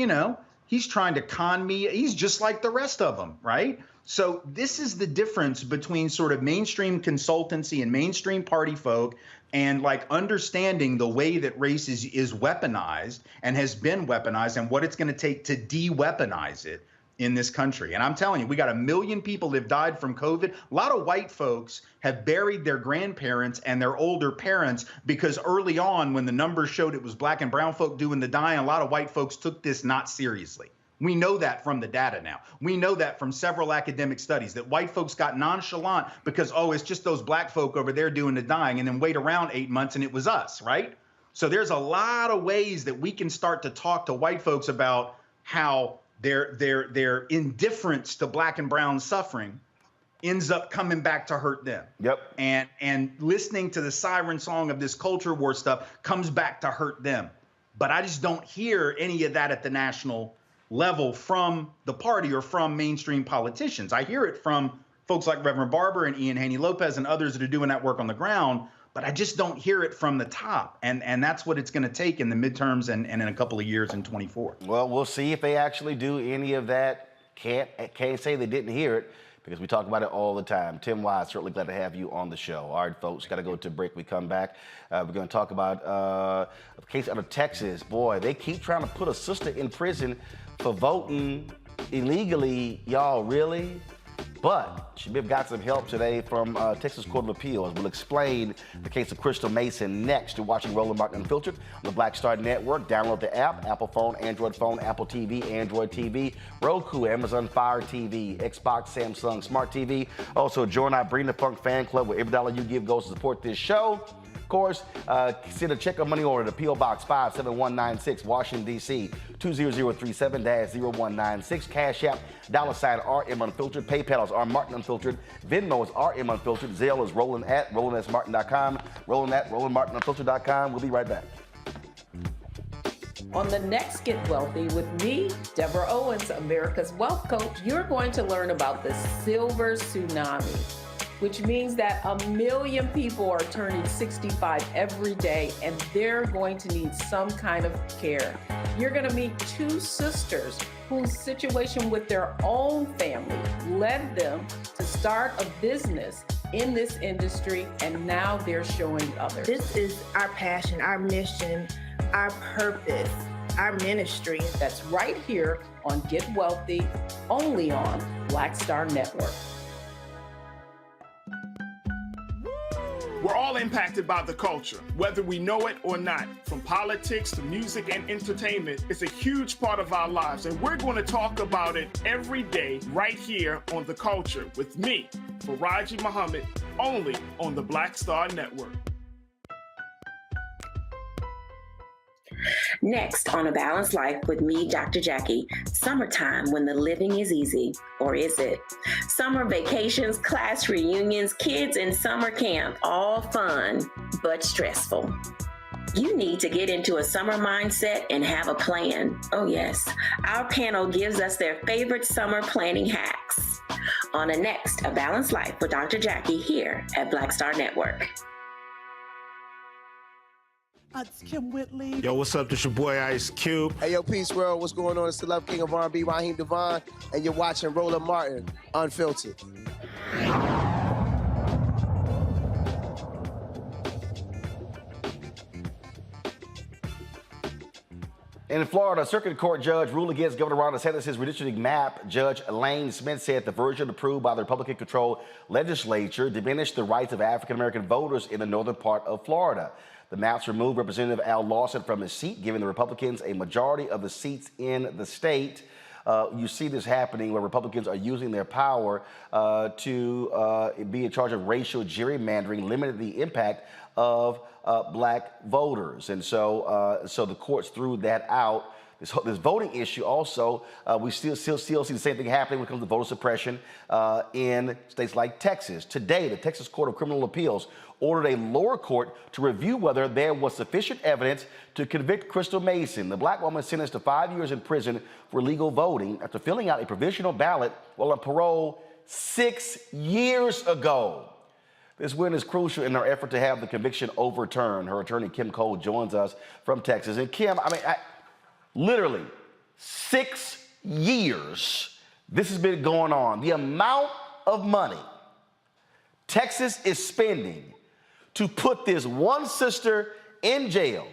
trying to con me. He's just like the rest of them, right? So this is the difference between sort of mainstream consultancy and mainstream party folk and like understanding the way that race is weaponized and has been weaponized and what it's going to take to de-weaponize it in this country. And I'm telling you, we got 1 million people that have died from COVID. A lot of white folks have buried their grandparents and their older parents because early on when the numbers showed it was black and brown folk doing the dying, a lot of white folks took this not seriously. We know that from the data now. We know that from several academic studies that white folks got nonchalant because, oh, it's just those black folk over there doing the dying, and then wait around 8 months and it was us, right? So there's a lot of ways that we can start to talk to white folks about how their indifference to black and brown suffering ends up coming back to hurt them. Yep. And listening to the siren song of this culture war stuff comes back to hurt them. But I just don't hear any of that at the national level from the party or from mainstream politicians. I hear it from folks like Reverend Barber and Ian Haney Lopez and others that are doing that work on the ground. but I just don't hear it from the top. And that's what it's going to take in the midterms and in a couple of years in 24. Well, we'll see if they actually do any of that. Can't say they didn't hear it, because we talk about it all the time. Tim Wise, certainly glad to have you on the show. All right, folks, got to go to a break. We come back. We're going to talk about a case out of Texas. Boy, they keep trying to put a sister in prison for voting illegally. Y'all, really? But she got some help today from Texas Court of Appeals. We'll explain the case of Crystal Mason next. You're watching Roland Martin Unfiltered on the Black Star Network. Download the app, Apple phone, Android phone, Apple TV, Android TV, Roku, Amazon Fire TV, Xbox, Samsung Smart TV. Also, join our Bring the Funk fan club, where every dollar you give goes to support this show. Of course, send a check or money order to P.O. Box 57196, Washington, D.C. 20037-0196. Cash App, $RM Unfiltered. PayPal is R Martin Unfiltered. Venmo is RM Unfiltered. Zelle is Roland at RolandSMartin.com. Roland at RolandMartinUnfiltered.com. We'll be right back. On the next Get Wealthy with me, Deborah Owens, America's Wealth Coach, you're going to learn about the silver tsunami, which means that 1 million people are turning 65 every day, and they're going to need some kind of care. You're going to meet two sisters whose situation with their own family led them to start a business in this industry, and now they're showing others. This is our passion, our mission, our purpose, our ministry. That's right here on Get Wealthy, only on Black Star Network. We're all impacted by the culture, whether we know it or not. From politics to music and entertainment, it's a huge part of our lives, and we're going to talk about it every day right here on The Culture with me, Faraji Muhammad, only on the Black Star Network. Next on A Balanced Life with me, Dr. Jackie, summertime when the living is easy, or is it? Summer vacations, class reunions, kids in summer camp, all fun, but stressful. You need to get into a summer mindset and have a plan. Oh yes, our panel gives us their favorite summer planning hacks. On A Balanced Life with Dr. Jackie here at Black Star Network. It's Kim Whitley. Yo, what's up? This your boy Ice Cube. Hey, yo, Peace World. What's going on? It's the Love King of R&B, Raheem Devon, and you're watching Roland Martin Unfiltered. In Florida, Circuit Court judge ruled against Governor Ron DeSantis' redistricting map. Judge Lane Smith said the version approved by the Republican-controlled legislature diminished the rights of African-American voters in the northern part of Florida. The maps removed Representative Al Lawson from his seat, giving the Republicans a majority of the seats in the state. You see this happening where Republicans are using their power to be in charge of racial gerrymandering, limiting the impact of black voters. And so the courts threw that out. This voting issue also, we still see the same thing happening when it comes to voter suppression in states like Texas. Today, the Texas Court of Criminal Appeals ordered a lower court to review whether there was sufficient evidence to convict Crystal Mason, the black woman sentenced to 5 years in prison for illegal voting after filling out a provisional ballot while on parole 6 years ago. This win is crucial in our effort to have the conviction overturned. Her attorney, Kim Cole, joins us from Texas. And Kim, literally 6 years this has been going on. The amount of money Texas is spending to put this one sister in jail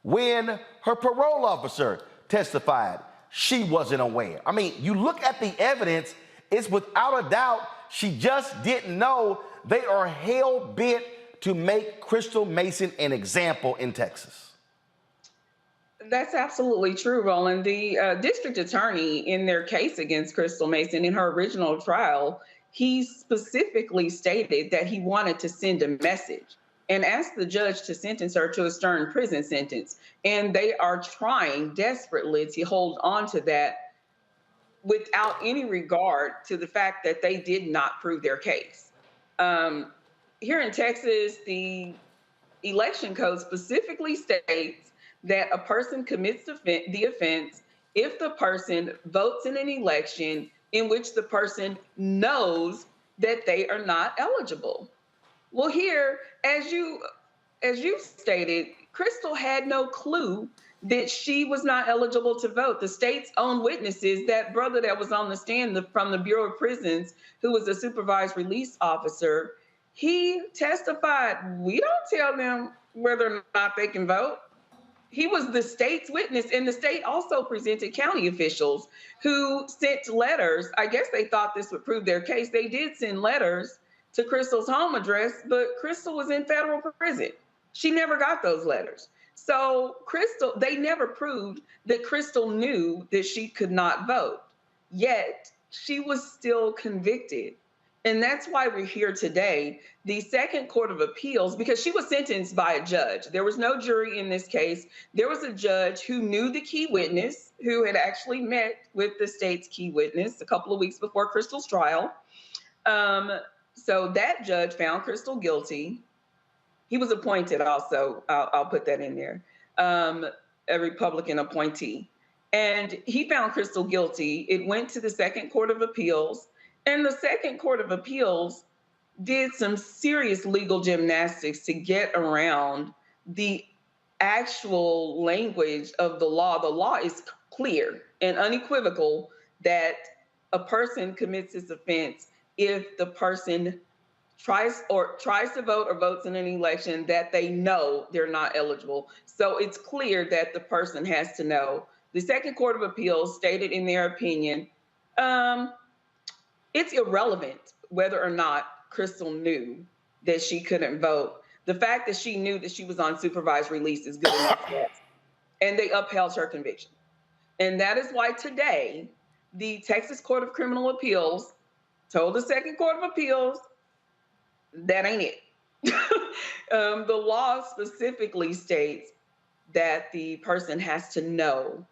when her parole officer testified she wasn't aware. I mean, you look at the evidence, it's without a doubt she just didn't know. They are hell-bent to make Crystal Mason an example in Texas. That's absolutely true, Roland. The district attorney in their case against Crystal Mason in her original trial, he specifically stated that he wanted to send a message and asked the judge to sentence her to a stern prison sentence. And they are trying desperately to hold on to that without any regard to the fact that they did not prove their case. Here in Texas, the election code specifically states that a person commits the offense if the person votes in an election in which the person knows that they are not eligible. Well, here, as you stated, Crystal had no clue that she was not eligible to vote. The state's own witnesses, that brother that was on the stand from the Bureau of Prisons, who was a supervised release officer, he testified, we don't tell them whether or not they can vote. He was the state's witness, and the state also presented county officials who sent letters. I guess they thought this would prove their case. They did send letters to Crystal's home address, but Crystal was in federal prison. She never got those letters. So Crystal, they never proved that Crystal knew that she could not vote, yet she was still convicted. And that's why we're here today. The Second Court of Appeals, because she was sentenced by a judge. There was no jury in this case. There was a judge who knew the key witness, who had actually met with the state's key witness a couple of weeks before Crystal's trial. So that judge found Crystal guilty. He was appointed also, I'll put that in there, a Republican appointee. And he found Crystal guilty. It went to the Second Court of Appeals. And the Second Court of Appeals did some serious legal gymnastics to get around the actual language of the law. The law is clear and unequivocal that a person commits this offense if the person tries to vote or votes in an election that they know they're not eligible. So it's clear that the person has to know. The Second Court of Appeals stated in their opinion, it's irrelevant whether or not Crystal knew that she couldn't vote. The fact that she knew that she was on supervised release is good enough for us. And they upheld her conviction. And that is why today, the Texas Court of Criminal Appeals told the Second Court of Appeals, that ain't it. The law specifically states that the person has to know.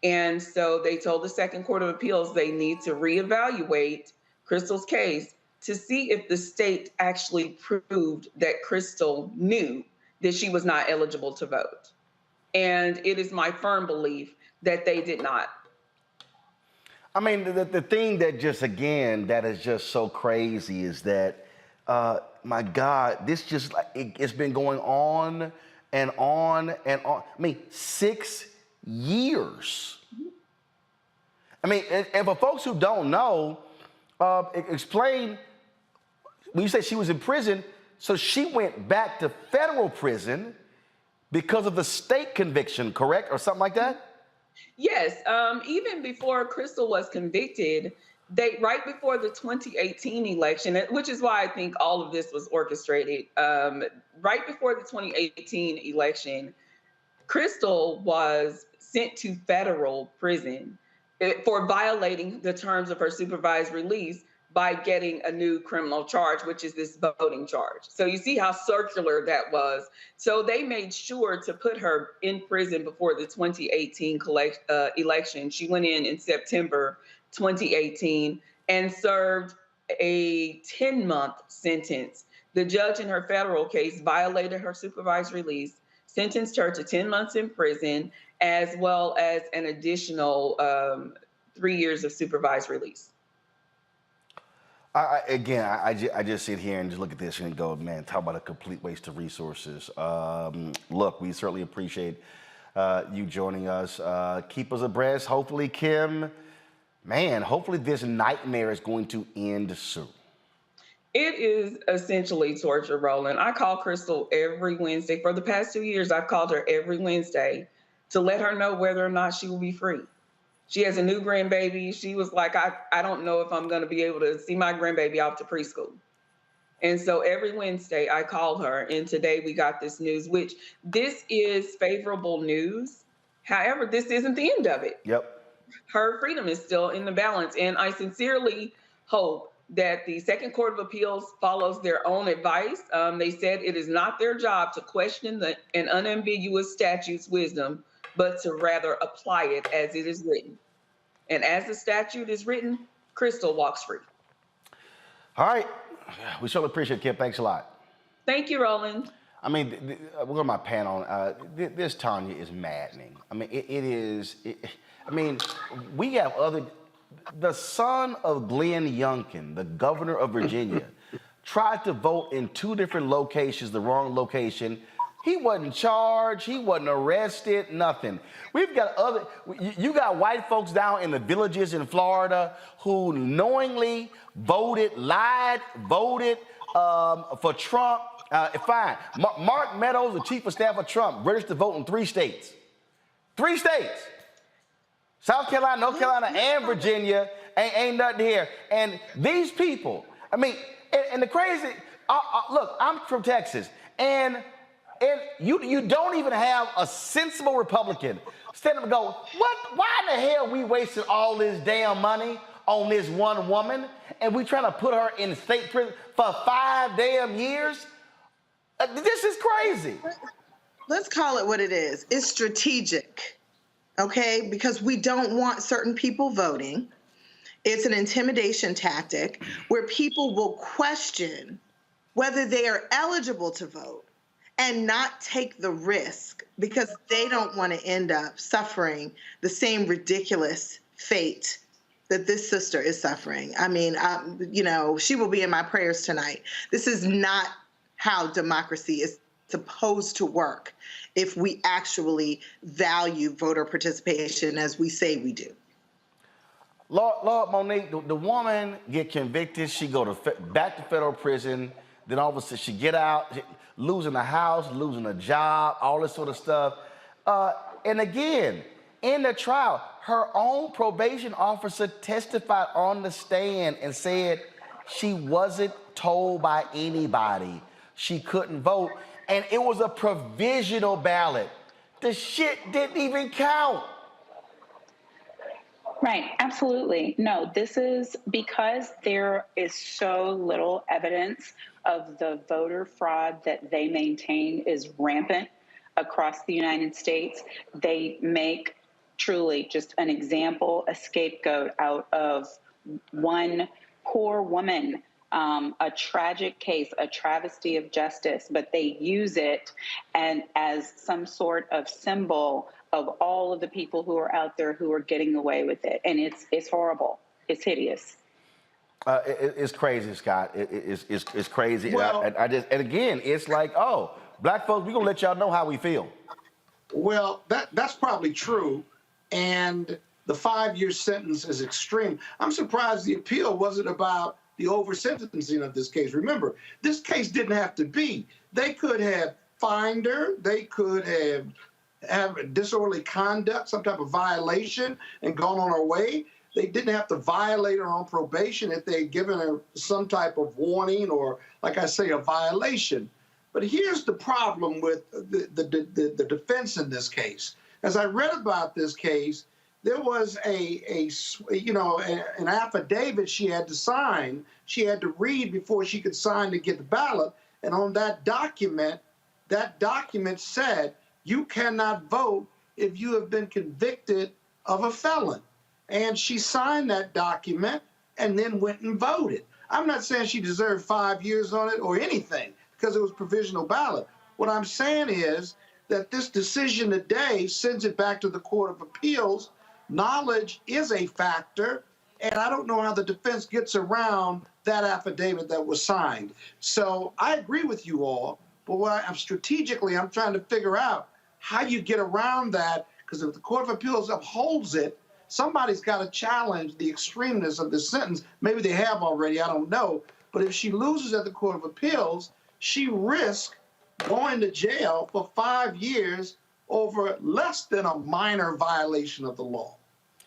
And so they told the Second Court of Appeals they need to reevaluate Crystal's case to see if the state actually proved that Crystal knew that she was not eligible to vote. And it is my firm belief that they did not. I mean, the thing that just, again, that is just so crazy is that, my God, this just, it's been going on and on and on. I mean, 6 years. I mean, and for folks who don't know, explain, when you say she was in prison, so she went back to federal prison because of the state conviction, correct? Or something like that? Yes, even before Crystal was convicted, right before the 2018 election, which is why I think all of this was orchestrated, right before the 2018 election, Crystal was sent to federal prison for violating the terms of her supervised release by getting a new criminal charge, which is this voting charge. So you see how circular that was. So they made sure to put her in prison before the 2018 election. She went in September 2018 and served a 10-month sentence. The judge in her federal case violated her supervised release, sentenced her to 10 months in prison, as well as an additional 3 years of supervised release. I just sit here and just look at this and go, man, talk about a complete waste of resources. Look, we certainly appreciate you joining us. Keep us abreast. Hopefully, Kim, man, hopefully this nightmare is going to end soon. It is essentially torture, Roland. I call Crystal every Wednesday. For the past 2 years, I've called her every Wednesday to let her know whether or not she will be free. She has a new grandbaby. She was like, I don't know if I'm going to be able to see my grandbaby off to preschool. And so every Wednesday I called her, and today we got this news, which this is favorable news. However, this isn't the end of it. Yep. Her freedom is still in the balance. And I sincerely hope that the Second Court of Appeals follows their own advice. They said it is not their job to question an unambiguous statute's wisdom, but to rather apply it as it is written. And as the statute is written, Crystal walks free. All right. We certainly appreciate it, Kim. Thanks a lot. Thank you, Roland. I mean, we're going to my panel. This, Tanya, is maddening. I mean, it is. I mean, we have the son of Glenn Youngkin, the governor of Virginia, tried to vote in 2 different locations, the wrong location. He wasn't charged, he wasn't arrested, nothing. We've got you got white folks down in the villages in Florida who knowingly lied, voted for Trump. Fine. Mark Meadows, the chief of staff of Trump, registered to vote in 3 states. 3 states. South Carolina, North Carolina, and Virginia. Ain't nothing here. And these people, I mean, and the crazy, look, I'm from Texas, and you don't even have a sensible Republican stand up and go, why in the hell we wasting all this damn money on this one woman, and we trying to put her in state prison for 5 damn years? This is crazy. Let's call it what it is. It's strategic, okay? Because we don't want certain people voting. It's an intimidation tactic where people will question whether they are eligible to vote and not take the risk because they don't want to end up suffering the same ridiculous fate that this sister is suffering. I mean, she will be in my prayers tonight. This is not how democracy is supposed to work if we actually value voter participation as we say we do. Lord Monique, the woman get convicted, she go back to federal prison, then all of a sudden she get out, losing a house, losing a job, all this sort of stuff. And again, in the trial, her own probation officer testified on the stand and said she wasn't told by anybody she couldn't vote, and it was a provisional ballot. The shit didn't even count. Right, absolutely. No, this is because there is so little evidence of the voter fraud that they maintain is rampant across the United States. They make truly just an example, a scapegoat out of one poor woman, a tragic case, a travesty of justice, but they use it and as some sort of symbol of all of the people who are out there who are getting away with it. And it's horrible. It's hideous. It's crazy, Scott. It's crazy. Well, and again, it's like, oh, black folks, we're going to let y'all know how we feel. Well, that's probably true. And the 5-year sentence is extreme. I'm surprised the appeal wasn't about the over-sentencing of this case. Remember, this case didn't have to be. They could have fined her. They could have disorderly conduct, some type of violation, and gone on her way. They didn't have to violate her on probation if they had given her some type of warning or, like I say, a violation. But here's the problem with the defense in this case. As I read about this case, there was an affidavit she had to sign. She had to read before she could sign to get the ballot. And on that document said, you cannot vote if you have been convicted of a felon. And she signed that document and then went and voted. I'm not saying she deserved 5 years on it or anything because it was provisional ballot. What I'm saying is that this decision today sends it back to the Court of Appeals. Knowledge is a factor, and I don't know how the defense gets around that affidavit that was signed. So I agree with you all, but I'm trying to figure out how you get around that, because if the Court of Appeals upholds it, somebody's got to challenge the extremeness of this sentence. Maybe they have already, I don't know. But if she loses at the Court of Appeals, she risks going to jail for 5 years over less than a minor violation of the law.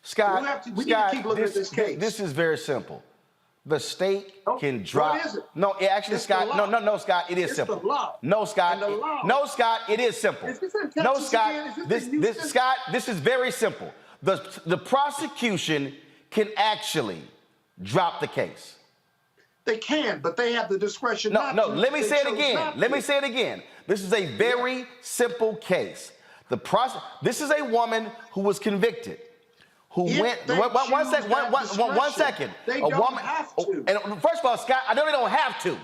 Scott, we need to keep looking at this case. This is very simple. The state can drop. What is it? No, actually, Scott. No, Scott. It is simple. The law. No, Scott. No, Scott. It is simple. No, Scott. Scott. This is very simple. The prosecution can actually drop the case. They can, but they have the discretion. No. Let me say it again. This is a very simple case. This is a woman who was convicted. Who went? One second. They don't have to. And first of all, Scott, I know they don't have to.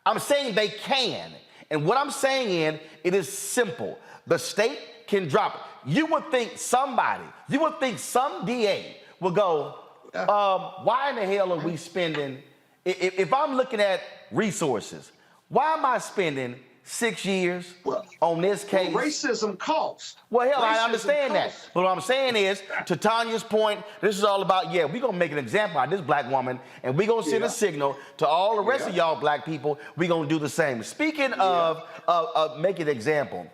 I'm saying they can. And what I'm saying it is simple. The state can drop it. You would think some DA would go, why in the hell are we spending? If I'm looking at resources. Why am I spending 6 years on this case? Well, racism costs. Well, hell, I Racism understand costs. that. But what I'm saying is, to Tanya's point, this is all about, we're going to make an example out of this black woman, and we're going to send a signal to all the rest of y'all black people. We're going to do the same. Speaking of making an example,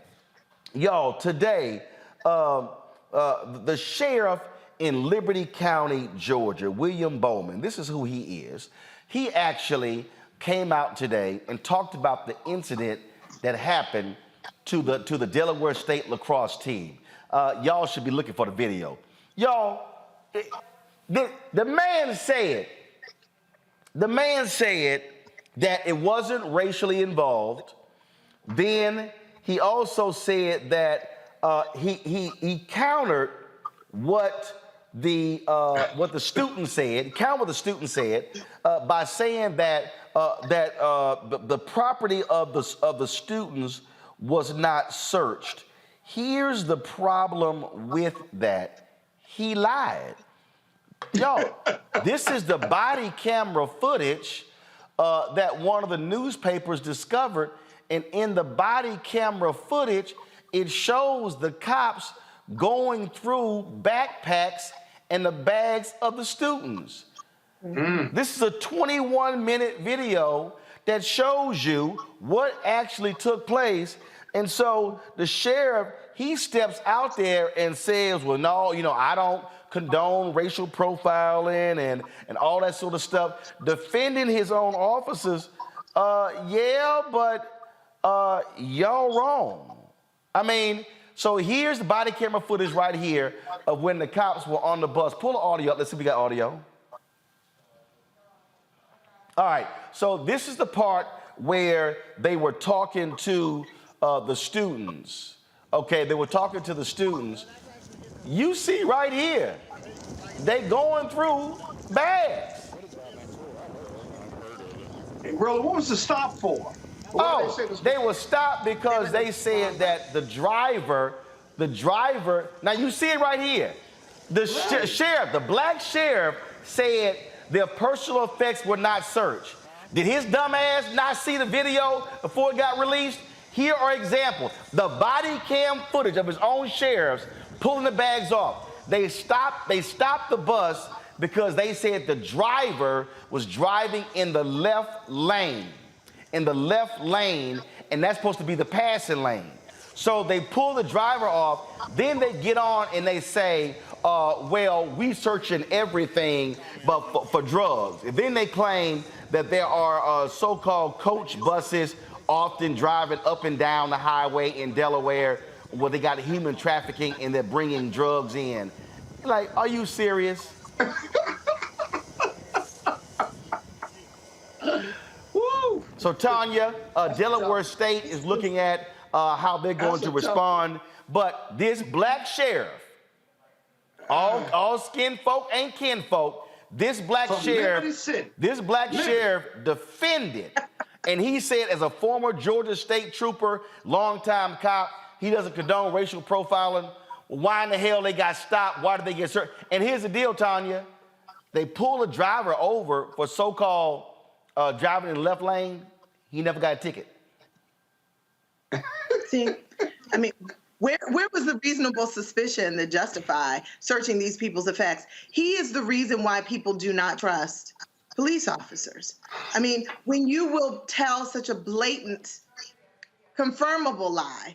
y'all, today, the sheriff in Liberty County, Georgia, William Bowman, this is who he is. He actually came out today and talked about the incident that happened to the Delaware State lacrosse team. Y'all should be looking for the video. Y'all, the man said that it wasn't racially involved. Then he also said that he countered what the student said. Countered what the student said by saying that the property of the students was not searched. Here's the problem with that. He lied. Y'all, this is the body camera footage that one of the newspapers discovered. And in the body camera footage, it shows the cops going through backpacks and the bags of the students. This is a 21-minute video that shows you what actually took place. And so the sheriff, he steps out there and says, well, no, I don't condone racial profiling and all that sort of stuff, defending his own officers. But y'all wrong. I mean, so here's the body camera footage right here of when the cops were on the bus. Pull the audio up. Let's see if we got audio. All right, so this is the part where they were talking to the students. Okay, they were talking to the students. You see right here, they going through bags. Hey, Roland, what was the stop for? They were stopped because they said that the driver, now you see it right here. The sheriff, the black sheriff said their personal effects were not searched. Did his dumb ass not see the video before it got released? Here are examples. The body cam footage of his own sheriffs pulling the bags off. They stopped the bus because they said the driver was driving in the left lane. And that's supposed to be the passing lane. So they pull the driver off, then they get on and they say, we searching everything but for drugs. And then they claim that there are so-called coach buses often driving up and down the highway in Delaware where they got human trafficking and they're bringing drugs in. Like, are you serious? Woo! So Tanya, Delaware State is looking at how they're going to respond. But this black sheriff, all skin folk ain't kin folk, this black sheriff defended. And he said, as a former Georgia State trooper, longtime cop, he doesn't condone racial profiling. Why in the hell they got stopped? Why did they get searched? And here's the deal, Tanya. They pull a driver over for so-called driving in the left lane. He never got a ticket. See, I mean, where was the reasonable suspicion that justify searching these people's effects? He is the reason why people do not trust police officers. I mean, when you will tell such a blatant, confirmable lie,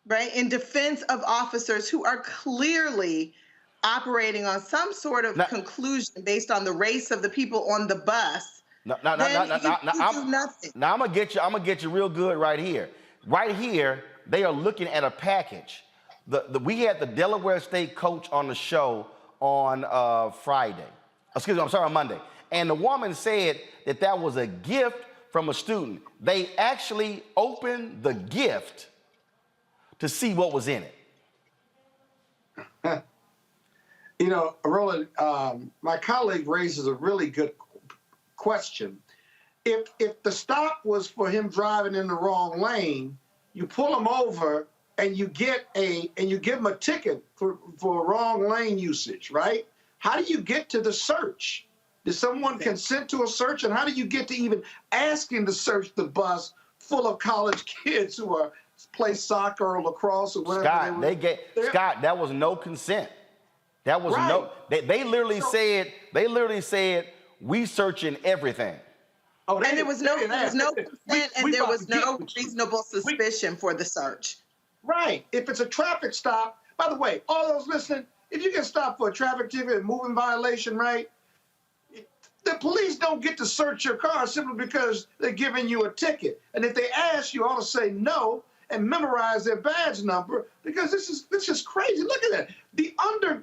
right, in defense of officers who are clearly operating on some sort of conclusion based on the race of the people on the bus, do nothing. Now I'm gonna get you real good right here. Right here, they are looking at a package. We had the Delaware State coach on the show on on Monday. And the woman said that was a gift from a student. They actually opened the gift to see what was in it. Roland, my colleague raises a really good question. If the stop was for him driving in the wrong lane, you pull him over and you give him a ticket for wrong lane usage, right? How do you get to the search? Did someone consent to a search? And how do you get to even asking to search the bus full of college kids who are play soccer or lacrosse or whatever? Scott, that was no consent. That was no. They literally said we searching everything. Oh, and there was no consent, and there was no reasonable suspicion for the search. Right. If it's a traffic stop, by the way, all those listening, if you get stopped for a traffic ticket and moving violation, right, the police don't get to search your car simply because they're giving you a ticket. And if they ask, you ought to say no and memorize their badge number, because this is crazy. Look at that.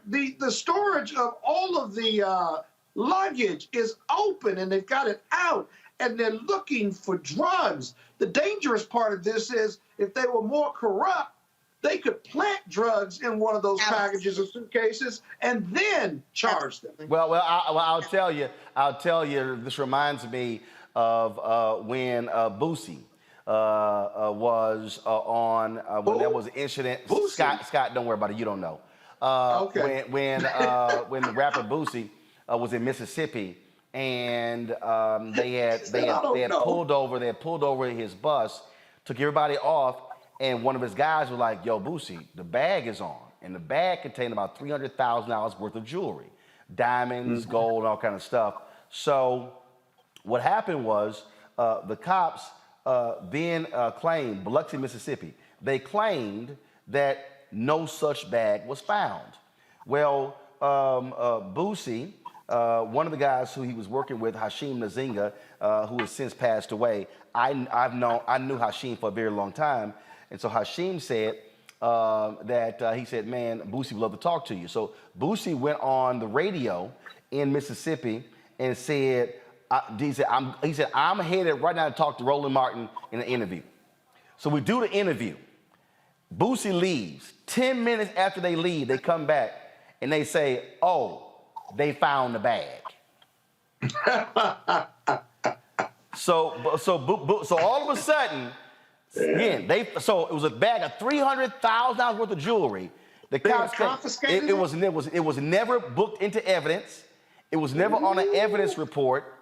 The storage of all of the luggage is open, and they've got it out, and they're looking for drugs. The dangerous part of this is if they were more corrupt, they could plant drugs in one of those packages or suitcases and then charge them. Well, I'll tell you. This reminds me of when Boosie was on when there was an incident. Scott, don't worry about it. You don't know. Okay. When the rapper Boosie was in Mississippi, and they had pulled over his bus, took everybody off, and one of his guys was like, "Yo, Boosie, the bag is on," and the bag contained about $300,000 worth of jewelry, diamonds, gold, and all kind of stuff. So what happened was the cops then claimed, Biloxi, Mississippi, they claimed that no such bag was found. Well, Boosie, one of the guys who he was working with, Hashim Nzinga, who has since passed away, I knew Hashim for a very long time, and so Hashim said that he said, "Man, Boosie would love to talk to you." So Boosie went on the radio in Mississippi and said, he said, I'm headed right now to talk to Roland Martin in an interview. So we do the interview. Boosie leaves. 10 minutes after they leave, they come back and they say, "Oh, they found the bag." So all of a sudden, again, so it was a bag of $300,000 worth of jewelry. The cops confiscated it was never booked into evidence. It was never on an evidence report,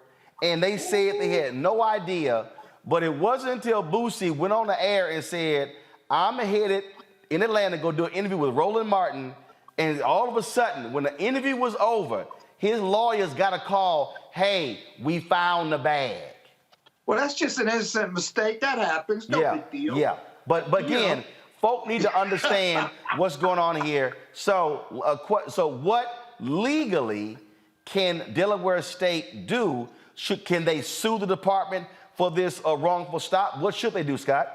and they said they had no idea. But it wasn't until Boosie went on the air and said, "I'm headed in Atlanta to go do an interview with Roland Martin," and all of a sudden, when the interview was over, his lawyers got a call, "Hey, we found the bag." Well, that's just an innocent mistake. That happens. No big deal. Yeah. But again, folk need to understand what's going on here. So what legally can Delaware State do? Can they sue the department for this wrongful stop? What should they do, Scott?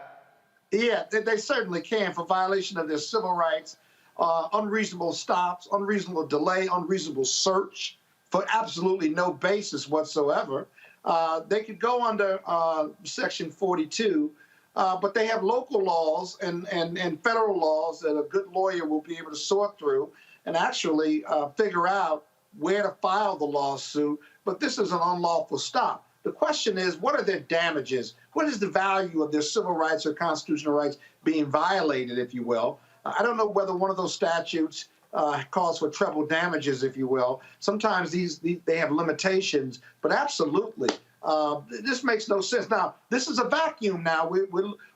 Yeah, they certainly can for violation of their civil rights, unreasonable stops, unreasonable delay, unreasonable search for absolutely no basis whatsoever. They could go under Section 42, but they have local laws and federal laws that a good lawyer will be able to sort through and actually figure out where to file the lawsuit. But this is an unlawful stop. The question is, what are their damages? What is the value of their civil rights or constitutional rights being violated, if you will? I don't know whether one of those statutes calls for treble damages, if you will. Sometimes they have limitations, but absolutely, this makes no sense. Now, this is a vacuum now.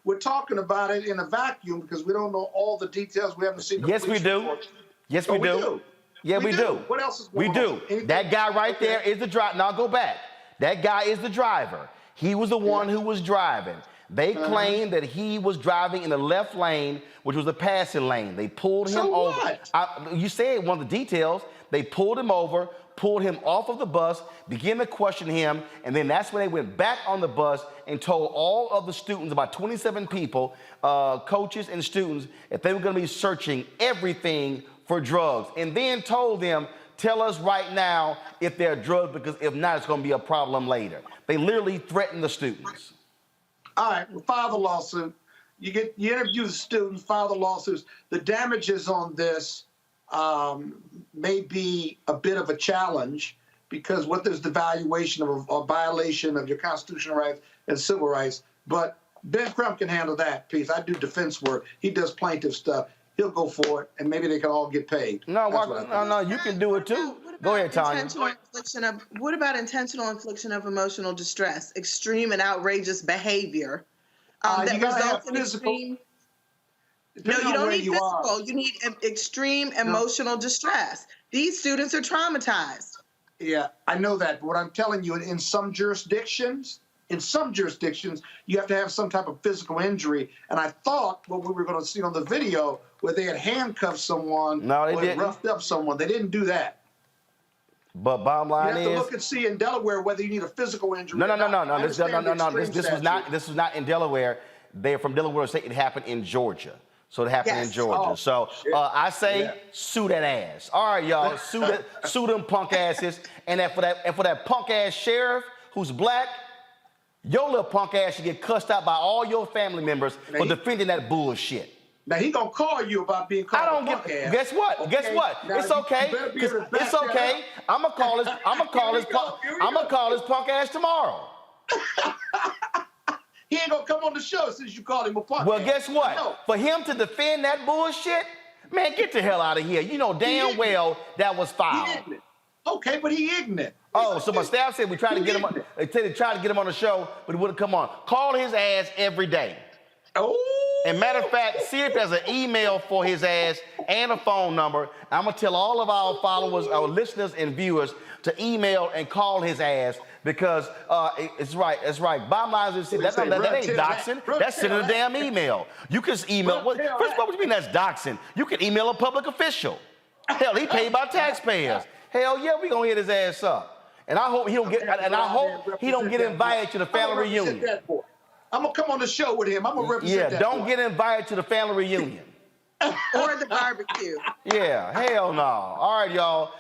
We're talking about it in a vacuum because we don't know all the details. We haven't seen the Yes, we do. Report. Yes, we do. Yeah, we do. What else is going on? We do. That guy right there is the driver. Now, go back. That guy is the driver. He was the one who was driving. They claim that he was driving in the left lane, which was the passing lane. They pulled him over. What? You said one of the details. They pulled him over, pulled him off of the bus, began to question him, and then that's when they went back on the bus and told all of the students, about 27 people, coaches and students, that they were going to be searching everything for drugs, and then told them, "Tell us right now if they're drugs, because if not, it's going to be a problem later." They literally threatened the students. All right, we'll file the lawsuit. You interview the students, file the lawsuits. The damages on this may be a bit of a challenge because what is the valuation of a violation of your constitutional rights and civil rights? But Ben Crump can handle that piece. I do defense work. He does plaintiff stuff. He'll go for it, and maybe they can all get paid. No, you can do it too. Go ahead, Tanya. What about intentional infliction of emotional distress, extreme and outrageous behavior that results in extreme? No, you don't need physical. You need extreme emotional distress. These students are traumatized. Yeah, I know that. But what I'm telling you, in some jurisdictions, you have to have some type of physical injury. And I thought what we were going to see on the video where they had handcuffed someone or had roughed up someone. They didn't do that. But bottom line is, you have to look and see in Delaware whether you need a physical injury. No. This was not in Delaware. They're from Delaware State. It happened in Georgia. So it happened in Georgia. I say sue that ass. All right, y'all, sue them punk asses. And for that punk ass sheriff who's black, your little punk ass should get cussed out by all your family members for defending that bullshit. Now he gonna call you about being called a punk ass. Guess what? Okay? Guess what? Now It's okay. It's okay. I'ma call his punk ass tomorrow. He ain't gonna come on the show since you called him a punk. Well, guess what? For him to defend that bullshit, man, get the hell out of here. You know damn well that was foul. Okay, but he ignorant. Oh, so my staff said we tried to get him. They tried to get him on the show, but he wouldn't come on. Call his ass every day. Oh. And matter of fact, see if there's an email for his ass and a phone number. I'm gonna tell all of our followers, our listeners and viewers to email and call his ass because it's right. That's right. Bottom line is that ain't doxing. That's sending a damn email. You can email. First of all, what do you mean that's doxing? You can email a public official. Hell, he paid by taxpayers. Hell yeah, we gonna hit his ass up. And I hope he don't get. And I hope he don't get invited to the family reunion. I'm gonna come on the show with him. I'm gonna represent that. Don't get invited to the family reunion. Or the barbecue. Yeah, hell no. All right, y'all.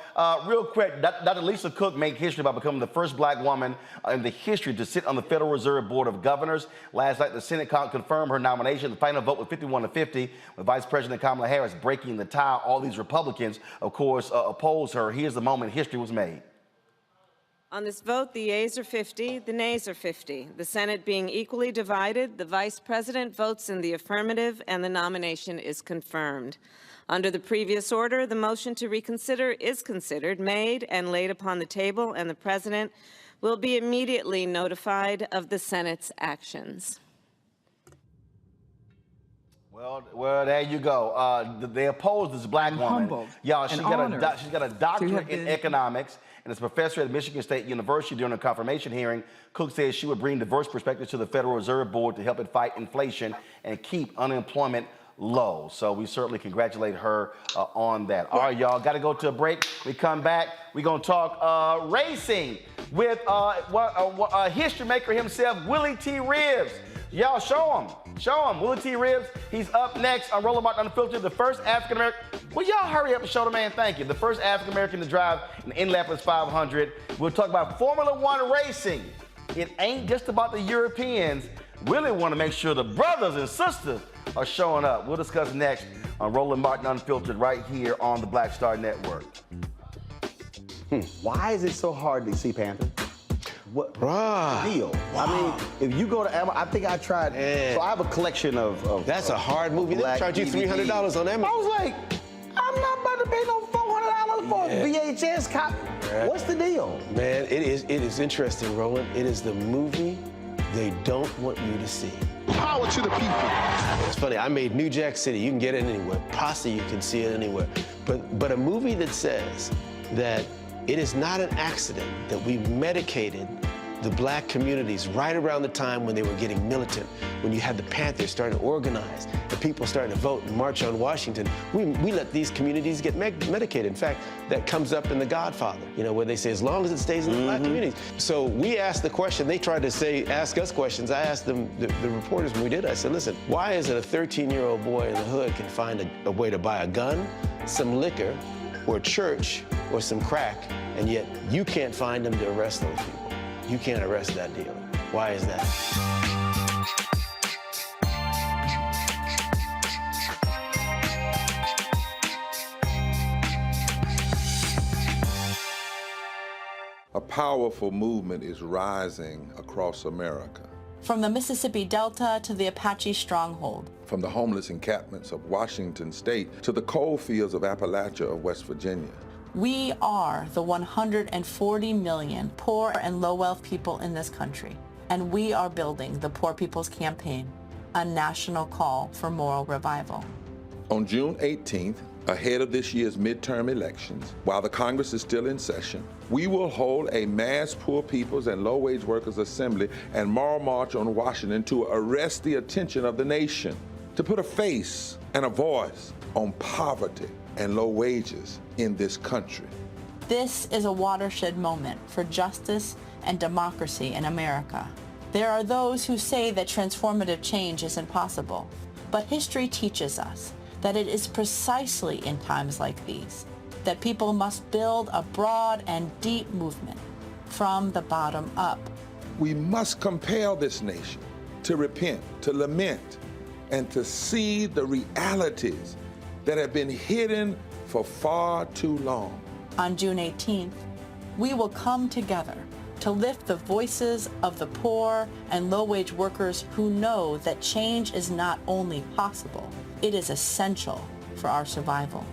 Real quick, Dr. Lisa Cook made history by becoming the first black woman in the history to sit on the Federal Reserve Board of Governors. Last night, the Senate confirmed her nomination. The final vote was 51-50, with Vice President Kamala Harris breaking the tie. All these Republicans, of course, oppose her. Here's the moment history was made. On this vote, the yeas are 50, the nays are 50. The Senate being equally divided, the Vice President votes in the affirmative and the nomination is confirmed. Under the previous order, the motion to reconsider is considered, made, and laid upon the table, and the President will be immediately notified of the Senate's actions. Well, there you go. They oppose this black woman. Y'all, she's got a doctorate in economics and is a professor at Michigan State University. During a confirmation hearing, Cook says she would bring diverse perspectives to the Federal Reserve Board to help it fight inflation and keep unemployment low. So we certainly congratulate her on that. All right, y'all, got to go to a break. We come back, we're going to talk racing with a history maker himself, Willy T. Ribbs. Y'all, show him. Willy T. Ribbs, he's up next on Roland Martin Unfiltered, the first African-American. Will y'all hurry up and show the man thank you? The first African-American to drive an Indianapolis 500. We'll talk about Formula One racing. It ain't just about the Europeans. Willy want to make sure the brothers and sisters are showing up. We'll discuss next on Roland Martin Unfiltered right here on the Black Star Network. Why is it so hard to see Panther? What deal? Wow. I mean, if you go to Amazon, I think I tried. So I have a collection of That's a hard movie. They charge you $300 on Amazon. I was like, I'm not about to pay no $400 for a VHS copy. What's the deal? Man, it is interesting, Roland. It is the movie they don't want you to see. Power to the people. It's funny, I made New Jack City. You can get it anywhere. Posse, you can see it anywhere. But a movie that says that it is not an accident that we medicated the black communities right around the time when they were getting militant, when you had the Panthers starting to organize, the people starting to vote and march on Washington. We let these communities get medicated. In fact, that comes up in The Godfather, you know, where they say, as long as it stays in the black communities. So we asked the question, they tried to ask us questions. I asked them, the reporters when we did, I said, listen, why is it a 13-year-old boy in the hood can find a way to buy a gun, some liquor, or church, or some crack, and yet you can't find them to arrest those people? You can't arrest that dealer. Why is that? A powerful movement is rising across America. From the Mississippi Delta to the Apache stronghold. From the homeless encampments of Washington State to the coal fields of Appalachia of West Virginia. We are the 140 million poor and low-wealth people in this country, and we are building the Poor People's Campaign, a national call for moral revival. On June 18th, ahead of this year's midterm elections, while the Congress is still in session, we will hold a mass poor people's and low-wage workers assembly and moral march on Washington to arrest the attention of the nation, to put a face and a voice on poverty and low wages in this country. This is a watershed moment for justice and democracy in America. There are those who say that transformative change isn't possible, but history teaches us that it is precisely in times like these that people must build a broad and deep movement from the bottom up. We must compel this nation to repent, to lament, and to see the realities that have been hidden for far too long. On June 18th, we will come together to lift the voices of the poor and low-wage workers who know that change is not only possible, it is essential for our survival.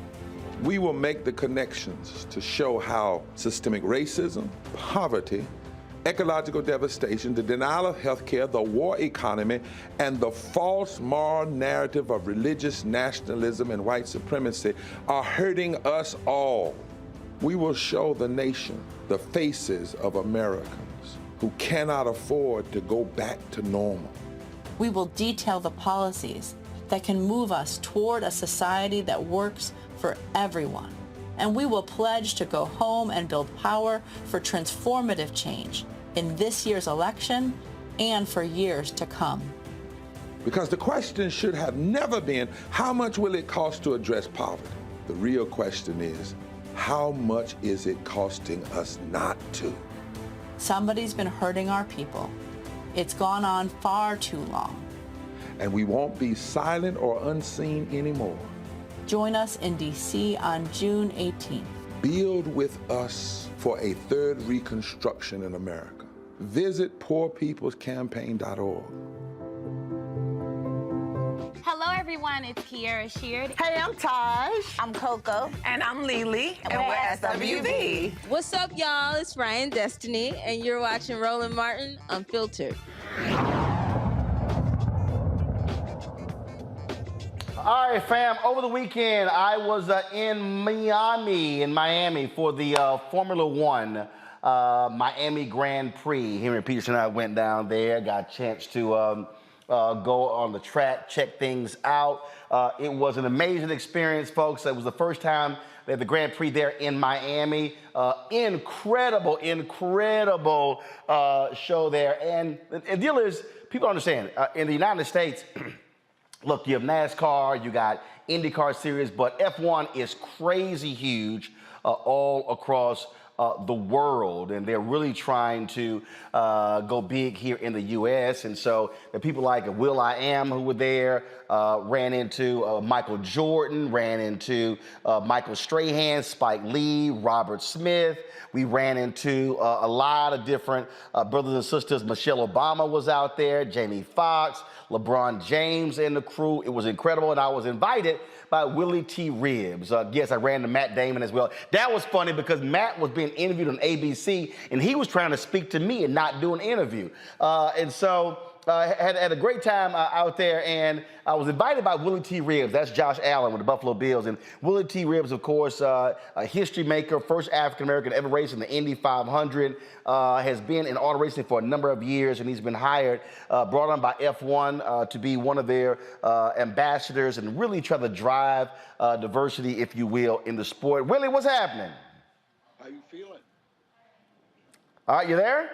We will make the connections to show how systemic racism, poverty, ecological devastation, the denial of health care, the war economy, and the false moral narrative of religious nationalism and white supremacy are hurting us all. We will show the nation the faces of Americans who cannot afford to go back to normal. We will detail the policies that can move us toward a society that works for everyone. And we will pledge to go home and build power for transformative change in this year's election and for years to come. Because the question should have never been, how much will it cost to address poverty? The real question is, how much is it costing us not to? Somebody's been hurting our people. It's gone on far too long. And we won't be silent or unseen anymore. Join us in D.C. on June 18th. Build with us for a third reconstruction in America. Visit poorpeoplescampaign.org. Hello, everyone. It's Kiara Sheard. Hey, I'm Taj. I'm Coco. And I'm Lily. And we're SWV. What's up, y'all? It's Ryan Destiny, and you're watching Roland Martin Unfiltered. All right, fam. Over the weekend, I was in Miami for the Formula One Miami Grand Prix. Henry Peterson and I went down there, got a chance to go on the track, check things out. It was an amazing experience, folks. It was the first time they had the Grand Prix there in Miami. Incredible show there. And the deal is, people understand, in the United States, look, you have NASCAR, you got IndyCar series, but F1 is crazy huge all across the world, and they're really trying to go big here in the U.S. And so the people like Willy who were there, ran into Michael Jordan, ran into Michael Strahan, Spike Lee, Robert Smith. We ran into a lot of different brothers and sisters. Michelle Obama was out there, Jamie Foxx, LeBron James and the crew. It was incredible, and I was invited by Willy T. Ribbs. Yes, I ran into Matt Damon as well. That was funny because Matt was being interviewed on ABC, and he was trying to speak to me and not do an interview. And so had a great time out there, and I was invited by Willy T. Ribbs. That's Josh Allen with the Buffalo Bills. And Willy T. Ribbs, of course, a history maker, first African-American to ever race in the Indy 500, has been in auto racing for a number of years, and he's been hired, brought on by F1 to be one of their ambassadors and really try to drive diversity, if you will, in the sport. Willy, what's happening? How you feeling? All right, you there?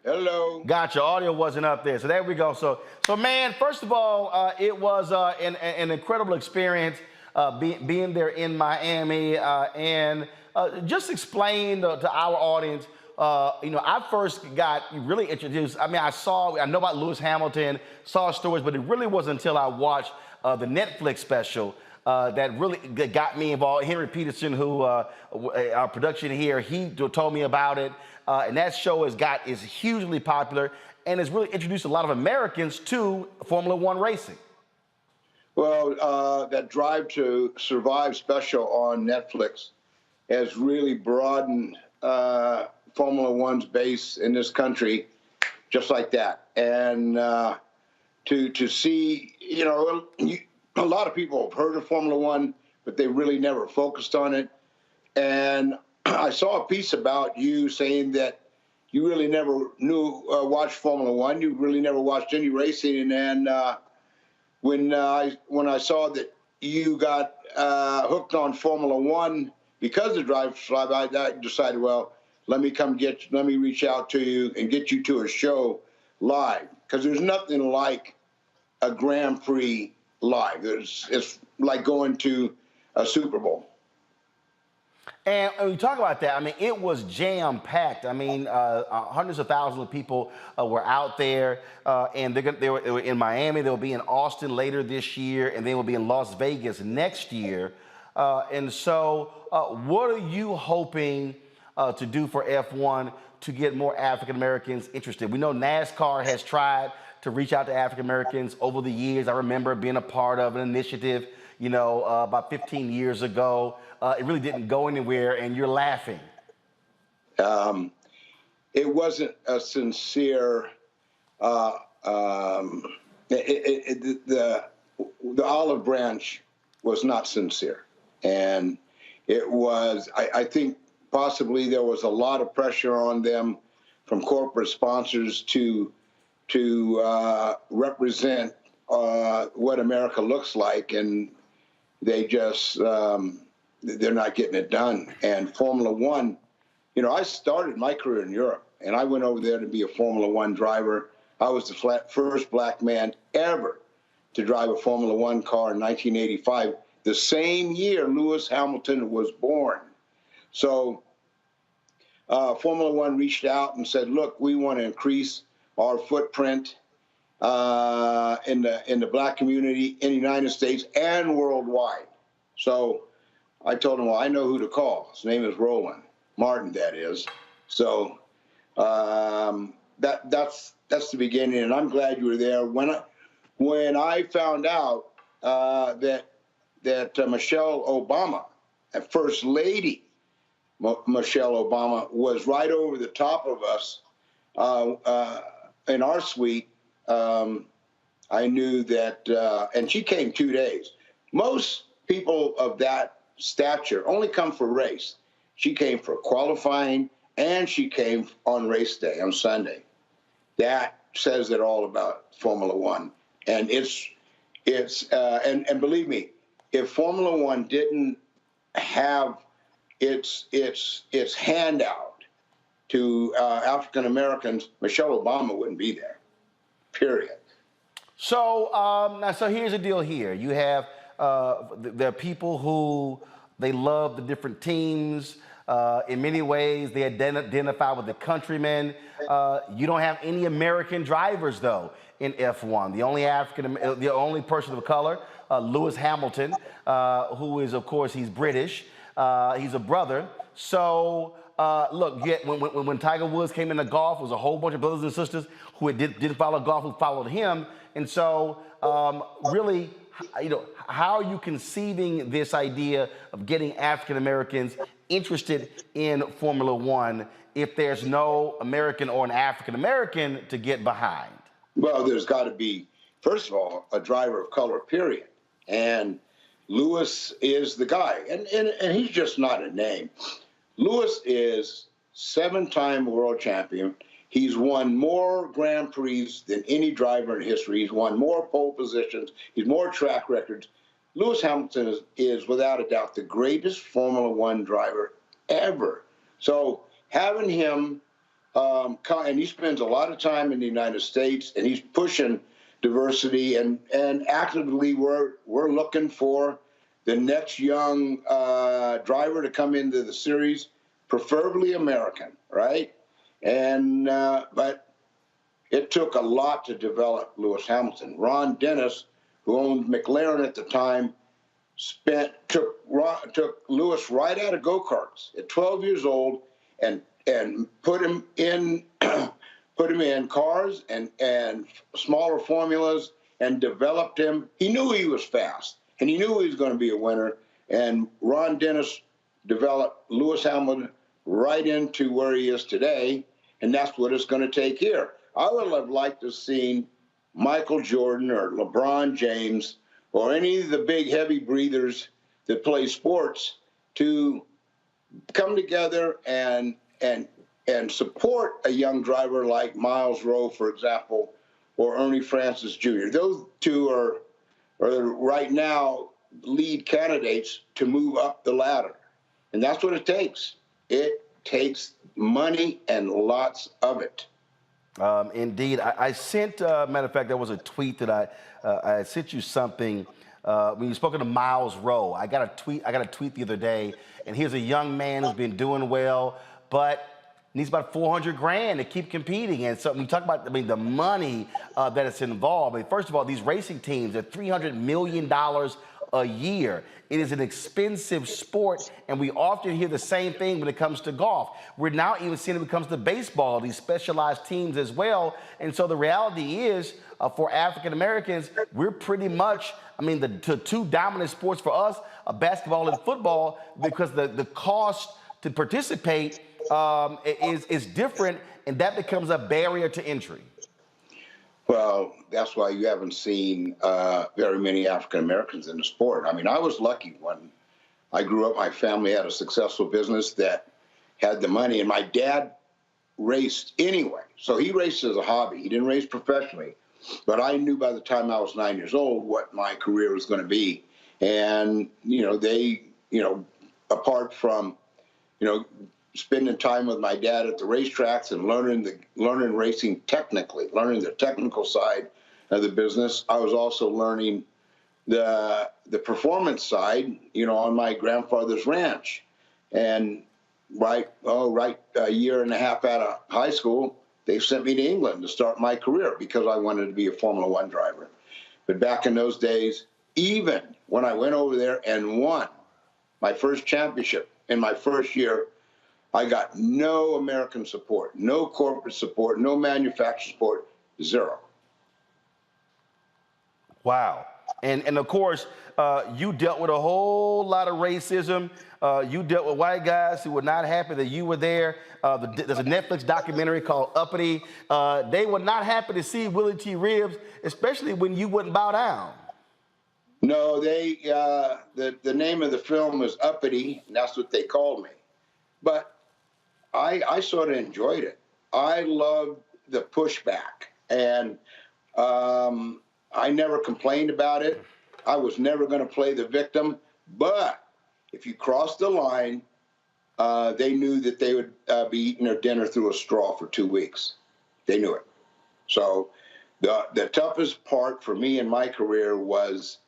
Hello. Gotcha. Audio wasn't up there. So there we go. So man, first of all, it was an incredible experience being there in Miami. And just explain to our audience, I first got really introduced. I mean, I know about Lewis Hamilton, saw stories, but it really wasn't until I watched the Netflix special that really got me involved. Henry Peterson, who our production here, he told me about it. And that show is hugely popular and has really introduced a lot of Americans to Formula One racing. Well, that Drive to Survive special on Netflix has really broadened Formula One's base in this country, just like that. And to see, you know, a lot of people have heard of Formula One, but they really never focused on it. And I saw a piece about you saying that you really never watched Formula One. You really never watched any racing. And when I saw that you got hooked on Formula One because of Drive Live, I decided, well, let me reach out to you and get you to a show live, because there's nothing like a Grand Prix live. It's like going to a Super Bowl. And when you talk about that, I mean, it was jam-packed. I mean, hundreds of thousands of people were out there, and they were in Miami. They'll be in Austin later this year, and they will be in Las Vegas next year. And so what are you hoping to do for F1 to get more African Americans interested? We know NASCAR has tried to reach out to African Americans over the years. I remember being a part of an initiative, you know, about 15 years ago. It really didn't go anywhere, and you're laughing. It wasn't a sincere, the olive branch was not sincere. And it was, I think possibly there was a lot of pressure on them from corporate sponsors to represent what America looks like, and they just, they're not getting it done. And Formula One, you know, I started my career in Europe, and I went over there to be a Formula One driver. I was the first black man ever to drive a Formula One car in 1985, the same year Lewis Hamilton was born. So Formula One reached out and said, look, we want to increase our footprint in the black community in the United States and worldwide. So I told him, well, I know who to call. His name is Roland Martin, that is. So that's the beginning, and I'm glad you were there. When I found out that Michelle Obama, First Lady Michelle Obama, was right over the top of us in our suite, I knew that, and she came 2 days. Most people of that stature only come for race. She came for qualifying, and she came on race day, on Sunday. That says it all about Formula One. And and believe me, if Formula One didn't have its handout to African Americans, Michelle Obama wouldn't be there, period. So so here's the deal here. You have, there are people who, they love the different teams. In many ways, they identify with the countrymen. You don't have any American drivers, though, in F1. The only person of color, Lewis Hamilton, who is, of course, he's British. He's a brother. So, look, when Tiger Woods came into golf, there was a whole bunch of brothers and sisters who didn't follow golf, who followed him. And so, really, you know, how are you conceiving this idea of getting African Americans interested in Formula One if there's no American or an African American to get behind? Well, there's got to be, first of all, a driver of color, period. And Lewis is the guy, and he's just not a name. Lewis is 7-time world champion. He's won more Grand Prix than any driver in history. He's won more pole positions. He's more track records. Lewis Hamilton is without a doubt the greatest Formula One driver ever. So having him, and he spends a lot of time in the United States, and he's pushing diversity, and actively we're looking for the next young driver to come into the series, preferably American, right? And but it took a lot to develop Lewis Hamilton. Ron Dennis, who owned McLaren at the time, took Lewis right out of go-karts at 12 years old and put him in cars and smaller formulas and developed him. He knew he was fast, and he knew he was going to be a winner. And Ron Dennis developed Lewis Hamilton right into where he is today, and that's what it's going to take here. I would have liked to have seen Michael Jordan or LeBron James or any of the big heavy breathers that play sports to come together and support a young driver like Miles Rowe, for example, or Ernie Francis Jr. Those two are right now lead candidates to move up the ladder. And that's what it takes. It takes money and lots of it. Indeed. I sent, matter of fact, there was a tweet that I sent you something when you spoke to Miles Rowe. I got a tweet the other day, and here's a young man who's been doing well, but needs about 400 grand to keep competing. And so when you talk about, I mean, the money that is involved. I mean, first of all, these racing teams are $300 million a year. It is an expensive sport, and we often hear the same thing when it comes to golf. We're now even seeing it when it comes to baseball, these specialized teams as well. And so the reality is, for African Americans, we're pretty much, I mean, the two dominant sports for us are basketball and football, because the cost to participate is different, and that becomes a barrier to entry. Well, that's why you haven't seen very many African Americans in the sport. I mean, I was lucky when I grew up. My family had a successful business that had the money, and my dad raced anyway. So he raced as a hobby. He didn't race professionally. But I knew by the time I was 9 years old what my career was going to be. And, apart from, spending time with my dad at the racetracks and learning racing technically, learning the technical side of the business, I was also learning the performance side, on my grandfather's ranch. And right a year and a half out of high school, they sent me to England to start my career because I wanted to be a Formula One driver. But back in those days, even when I went over there and won my first championship in my first year, I got no American support, no corporate support, no manufacturer support, zero. Wow. And of course, you dealt with a whole lot of racism. You dealt with white guys who were not happy that you were there. There's a Netflix documentary called Uppity. They were not happy to see Willy T. Ribbs, especially when you wouldn't bow down. No, the name of the film was Uppity, and that's what they called me. But I sort of enjoyed it. I loved the pushback, and I never complained about it. I was never going to play the victim, but if you crossed the line, they knew that they would be eating their dinner through a straw for 2 weeks. They knew it. So the toughest part for me in my career was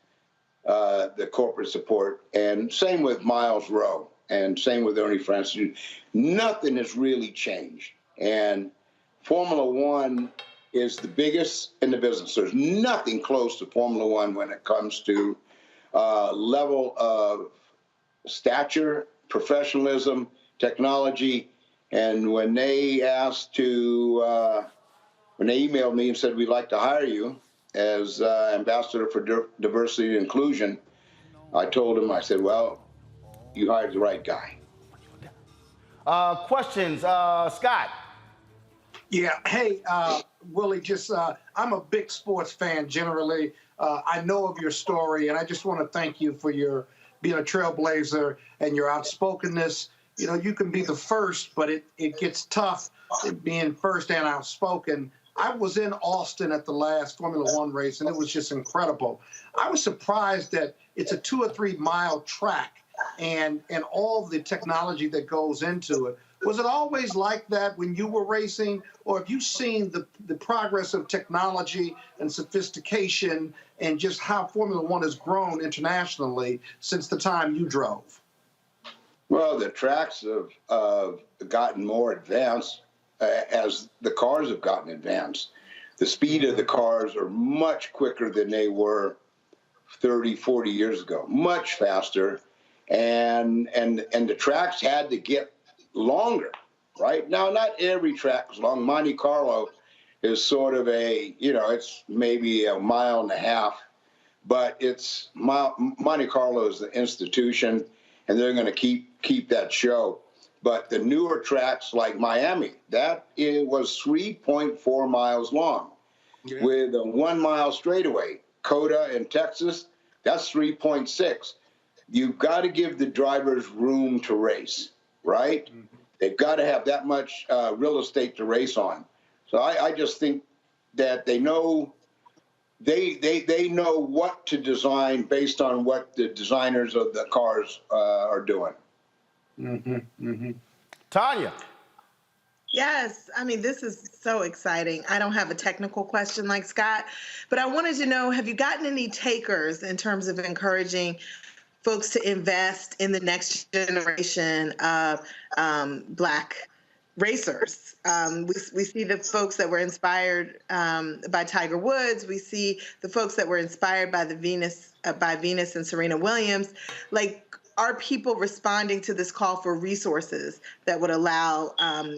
the corporate support, and same with Miles Rowe. And same with Ernie Francis. Nothing has really changed. And Formula One is the biggest in the business. There's nothing close to Formula One when it comes to level of stature, professionalism, technology. And when they asked when they emailed me and said, we'd like to hire you as ambassador for diversity and inclusion, I told them, I said, well, you hired the right guy. Questions, Scott? Yeah. Hey, Willie, I'm a big sports fan generally. I know of your story, and I just want to thank you for your being a trailblazer and your outspokenness. You can be the first, but it gets tough being first and outspoken. I was in Austin at the last Formula One race, and it was just incredible. I was surprised that it's a 2 or 3 mile track, and all the technology that goes into it. Was it always like that when you were racing, or have you seen the progress of technology and sophistication and just how Formula One has grown internationally since the time you drove? Well, the tracks have gotten more advanced as the cars have gotten advanced. The speed of the cars are much quicker than they were 30, 40 years ago, much faster. And the tracks had to get longer, right? Now, not every track is long. Monte Carlo is sort of it's maybe a mile and a half, but Monte Carlo is the institution, and they're going to keep that show. But the newer tracks like Miami, it was 3.4 miles long with a 1 mile straightaway. Coda in Texas, that's 3.6. You've got to give the drivers room to race, right? Mm-hmm. They've got to have that much real estate to race on. So I just think that they know they know what to design based on what the designers of the cars are doing. Mm-hmm. Mm-hmm. Tanya. Yes, I mean, this is so exciting. I don't have a technical question like Scott, but I wanted to know, have you gotten any takers in terms of encouraging folks to invest in the next generation of Black racers? We see the folks that were inspired by Tiger Woods. We see the folks that were inspired by Venus and Serena Williams. Like, are people responding to this call for resources that would allow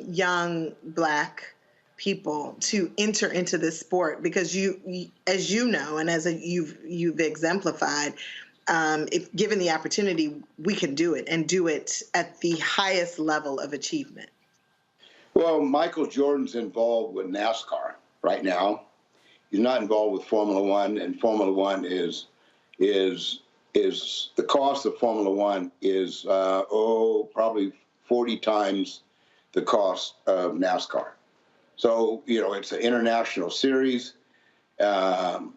young Black people to enter into this sport? Because you as you know, and as you've exemplified, if given the opportunity, we can do it and do it at the highest level of achievement. Well, Michael Jordan's involved with NASCAR right now. He's not involved with Formula One, and Formula One is the cost of Formula One is probably 40 times the cost of NASCAR. So it's an international series. I've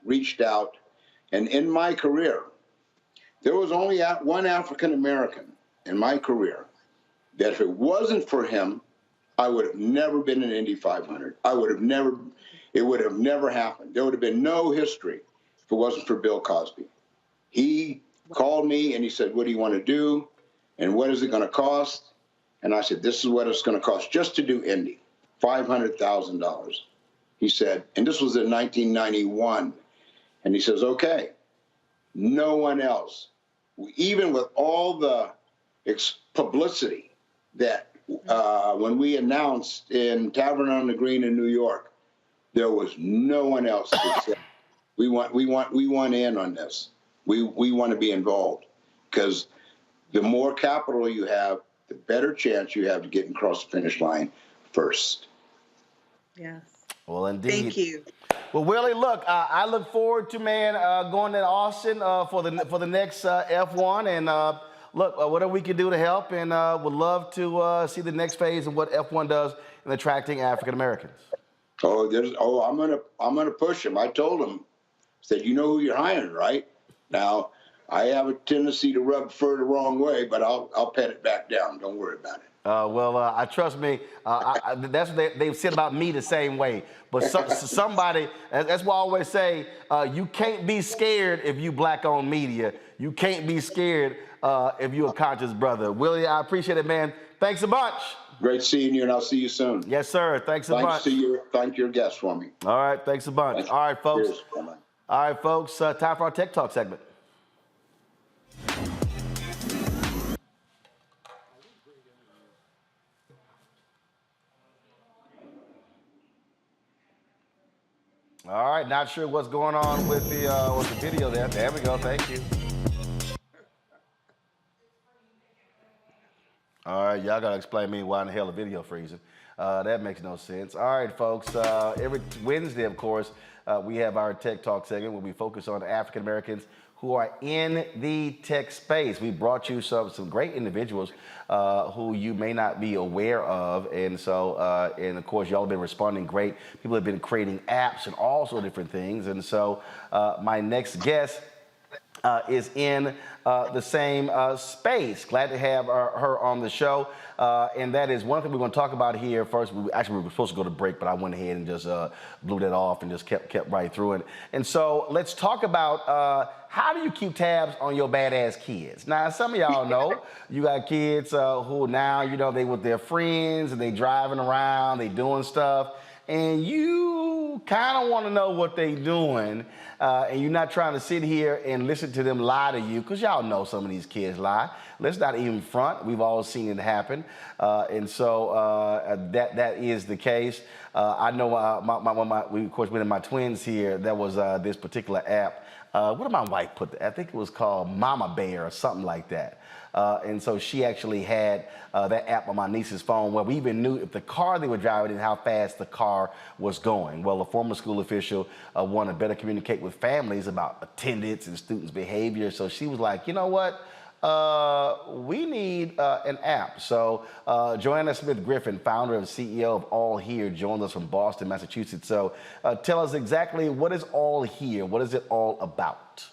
reached out, and in my career, there was only one African American in my career that if it wasn't for him, I would have never been in Indy 500. It would have never happened. There would have been no history if it wasn't for Bill Cosby. He called me and he said, "What do you want to do? And what is it going to cost?" And I said, "This is what it's going to cost just to do Indy, $500,000. He said, and this was in 1991. And he says, "Okay, no one else." Even with all the publicity that when we announced in Tavern on the Green in New York, there was no one else that said, we want in on this. We want to be involved, because the more capital you have, the better chance you have to get across the finish line first. Yes. Well, indeed. Thank you. Well, Willie, look, I look forward to going to Austin for the next F1, and look, whatever we can do to help, and would love to see the next phase of what F1 does in attracting African Americans. I'm gonna push him. I told him, said, "You know who you're hiring, right?" Now, I have a tendency to rub fur the wrong way, but I'll pat it back down. Don't worry about it. Well, trust me, that's what they've said about me the same way. But somebody, that's why I always say, you can't be scared if you Black-owned media. You can't be scared if you're a conscious brother. Willie, I appreciate it, man. Thanks a bunch. Great seeing you, and I'll see you soon. Yes, sir. Thanks a bunch. Thank your guest for me. All right, thanks a bunch. All right, folks. Cheers. Bye-bye. All right, folks, time for our Tech Talk segment. All right, not sure what's going on with the video there. There we go, thank you. All right, y'all gotta explain to me why in the hell the video freezing. That makes no sense. All right, folks, every Wednesday, of course, we have our Tech Talk segment where we focus on African Americans who are in the tech space. We brought you some great individuals who you may not be aware of. And so, and of course, y'all have been responding great. People have been creating apps and all sorts of different things. And so my next guest is in the same space. Glad to have her on the show. And that is one thing we're going to talk about here first. We were supposed to go to break, but I went ahead and just blew that off and just kept right through it. And so let's talk about how do you keep tabs on your badass kids? Now, some of y'all know you got kids who now, they with their friends and they driving around, they doing stuff, and you kind of want to know what they doing. And you're not trying to sit here and listen to them lie to you, because y'all know some of these kids lie. Let's not even front. We've all seen it happen. And so that is the case. I know we, of course, with my twins here, there was this particular app what did my wife put? I think it was called Mama Bear or something like that. And so she actually had that app on my niece's phone where we even knew if the car they were driving and how fast the car was going. Well, a former school official wanted to better communicate with families about attendance and students' behavior. So she was like, you know what? We need an app. So Joanna Smith Griffin, founder and CEO of All Here, joined us from Boston, Massachusetts. So tell us exactly, what is All Here? What is it all about?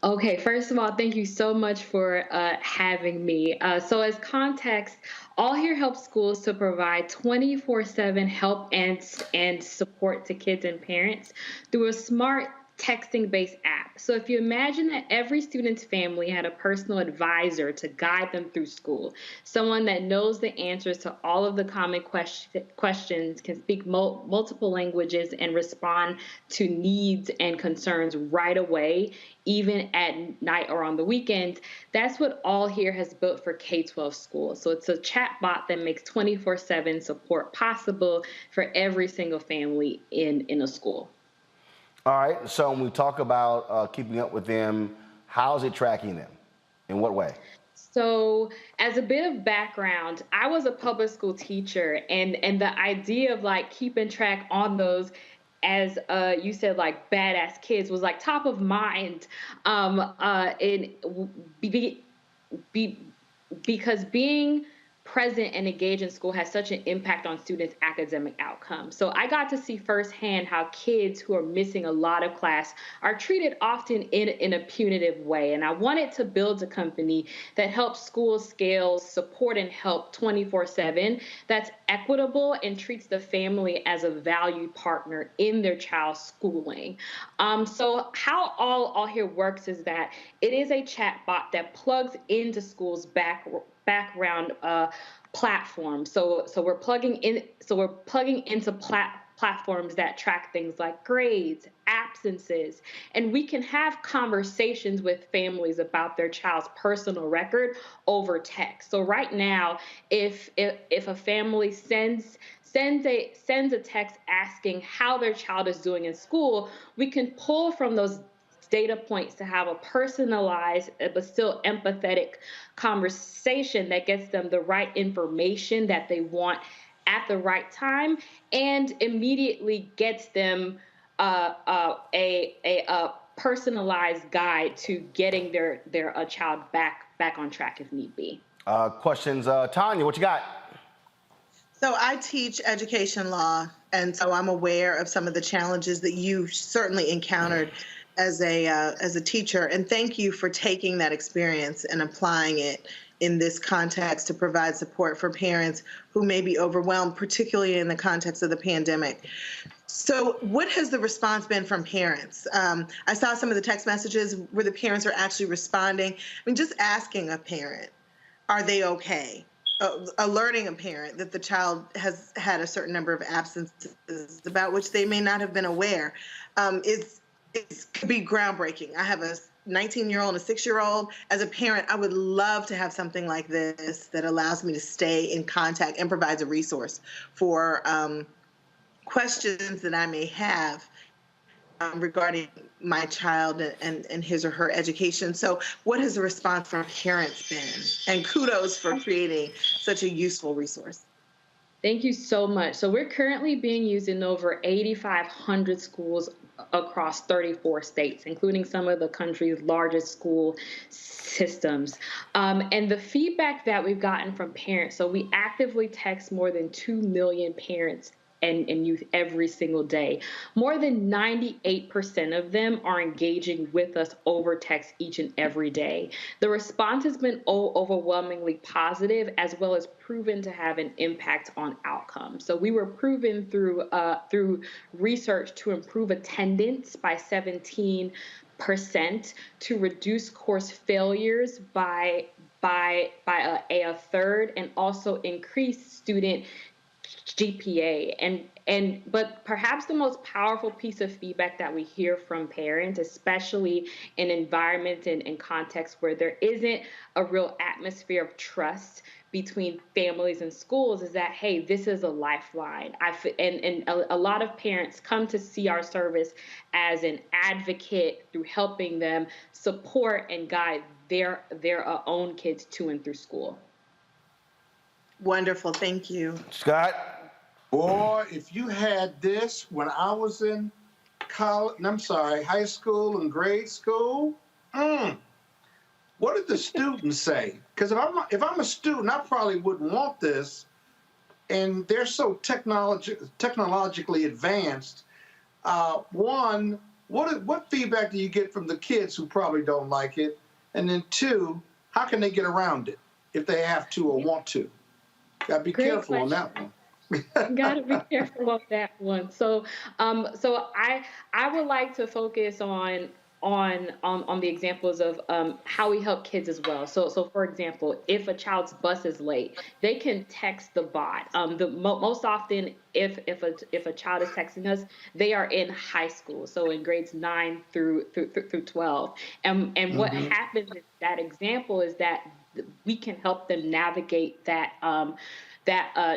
Okay, first of all, thank you so much for having me. So as context, All Here helps schools to provide 24/7 help and support to kids and parents through a smart texting-based app. So if you imagine that every student's family had a personal advisor to guide them through school, someone that knows the answers to all of the common questions, can speak multiple languages, and respond to needs and concerns right away, even at night or on the weekends, that's what All Here has built for K-12 schools. So it's a chat bot that makes 24/7 support possible for every single family in a school. All right, so when we talk about keeping up with them, how is it tracking them? In what way? So as a bit of background, I was a public school teacher, and the idea of like keeping track on those, as you said, like badass kids, was like top of mind because being present and engaged in school has such an impact on students' academic outcomes. So I got to see firsthand how kids who are missing a lot of class are treated often in a punitive way. And I wanted to build a company that helps schools scale support and help 24/7, that's equitable and treats the family as a valued partner in their child's schooling. So how All Here works is that it is a chat bot that plugs into schools' background platform. So we're plugging into platforms that track things like grades, absences, and we can have conversations with families about their child's personal record over text. So right now, if a family sends a text asking how their child is doing in school, we can pull from those data points to have a personalized but still empathetic conversation that gets them the right information that they want at the right time and immediately gets them a personalized guide to getting their child back on track if need be. Questions, Tanya, what you got? So I teach education law, and so I'm aware of some of the challenges that you certainly encountered as a teacher, and thank you for taking that experience and applying it in this context to provide support for parents who may be overwhelmed, particularly in the context of the pandemic. So what has the response been from parents? I saw some of the text messages where the parents are actually responding. I mean, just asking a parent, are they okay? Alerting a parent that the child has had a certain number of absences about which they may not have been aware it could be groundbreaking. I have a 19-year-old and a 6-year-old. As a parent, I would love to have something like this that allows me to stay in contact and provides a resource for questions that I may have regarding my child and his or her education. So what has the response from parents been? And kudos for creating such a useful resource. Thank you so much. So we're currently being used in over 8,500 schools across 34 states, including some of the country's largest school systems. And the feedback that we've gotten from parents, so we actively text more than 2 million parents and youth every single day. More than 98% of them are engaging with us over text each and every day. The response has been overwhelmingly positive, as well as proven to have an impact on outcomes. So we were proven through research to improve attendance by 17%, to reduce course failures by a third, and also increase student GPA. But perhaps the most powerful piece of feedback that we hear from parents, especially in environments and contexts where there isn't a real atmosphere of trust between families and schools, is that, hey, this is a lifeline. And a lot of parents come to see our service as an advocate through helping them support and guide their own kids to and through school. Wonderful, thank you. Scott? Boy, if you had this when I was in high school and grade school, what did the students say? Because if I'm a student, I probably wouldn't want this. And they're so technologically advanced. One, what feedback do you get from the kids who probably don't like it? And then two, how can they get around it if they have to or want to? Gotta be careful on that one. Gotta be careful on that one. So I would like to focus on the examples of how we help kids as well. So for example, if a child's bus is late, they can text the bot. Most often, if a child is texting us, they are in high school, so in grades 9 through 12. And what happens in that example is that we can help them navigate that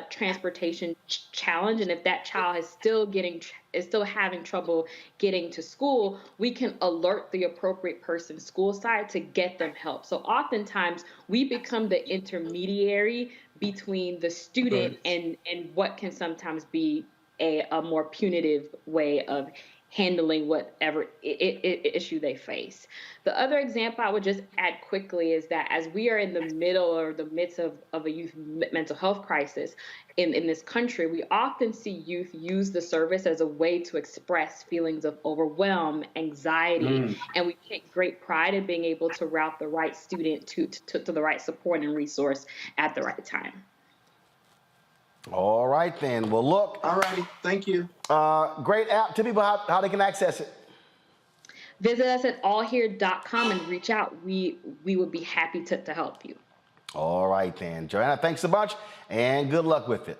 transportation challenge. And if that child is still having trouble getting to school, we can alert the appropriate person school side to get them help. So oftentimes we become the intermediary between the student and what can sometimes be a more punitive way of handling whatever issue they face. The other example I would just add quickly is that as we are in the middle or the midst of a youth mental health crisis in this country, we often see youth use the service as a way to express feelings of overwhelm, anxiety, and we take great pride in being able to route the right student to the right support and resource at the right time. All right, then. Well, look. All righty. Thank you. Great app. Tell people how they can access it. Visit us at allhere.com and reach out. We would be happy to help you. All right, then. Joanna, thanks so much, and good luck with it.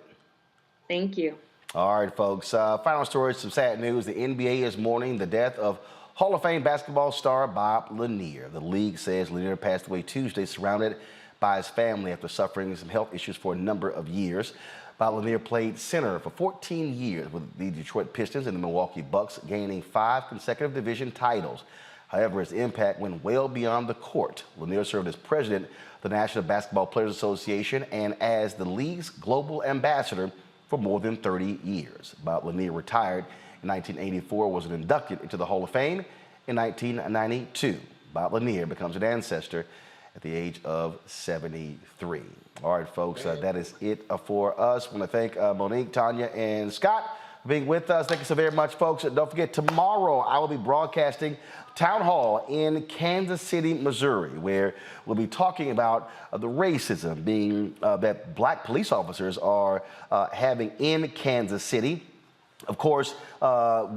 Thank you. All right, folks. Final story, some sad news. The NBA is mourning the death of Hall of Fame basketball star Bob Lanier. The league says Lanier passed away Tuesday, surrounded by his family after suffering some health issues for a number of years. Bob Lanier played center for 14 years with the Detroit Pistons and the Milwaukee Bucks, gaining 5 consecutive division titles. However, his impact went well beyond the court. Lanier served as president of the National Basketball Players Association and as the league's global ambassador for more than 30 years. Bob Lanier retired in 1984, was inducted into the Hall of Fame in 1992. Bob Lanier becomes an ancestor at the age of 73. All right, folks, that is it for us. I want to thank Monique, Tanya, and Scott for being with us. Thank you so very much, folks. Don't forget, tomorrow I will be broadcasting Town Hall in Kansas City, Missouri, where we'll be talking about the racism being that black police officers are having in Kansas City. Of course, we had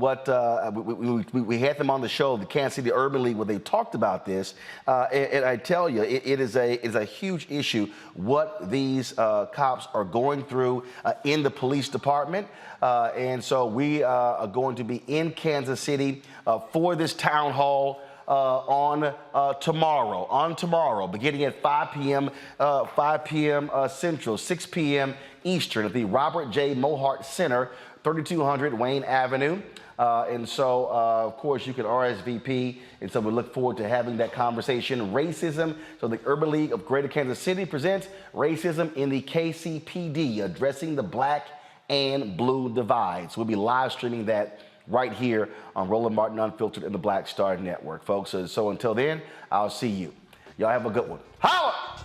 them on the show, the Kansas City Urban League, where they talked about this. And I tell you, it is a huge issue what these cops are going through in the police department. And so we are going to be in Kansas City for this town hall on tomorrow, beginning at 5 p.m. Central, 6 p.m. Eastern at the Robert J. Mohart Center, 3200 Wayne Avenue. And so, of course, you can RSVP. And so we look forward to having that conversation. Racism. So the Urban League of Greater Kansas City presents Racism in the KCPD, Addressing the Black and Blue Divides. We'll be live streaming that right here on Roland Martin Unfiltered and the Black Star Network, folks. So until then, I'll see you. Y'all have a good one. Holla!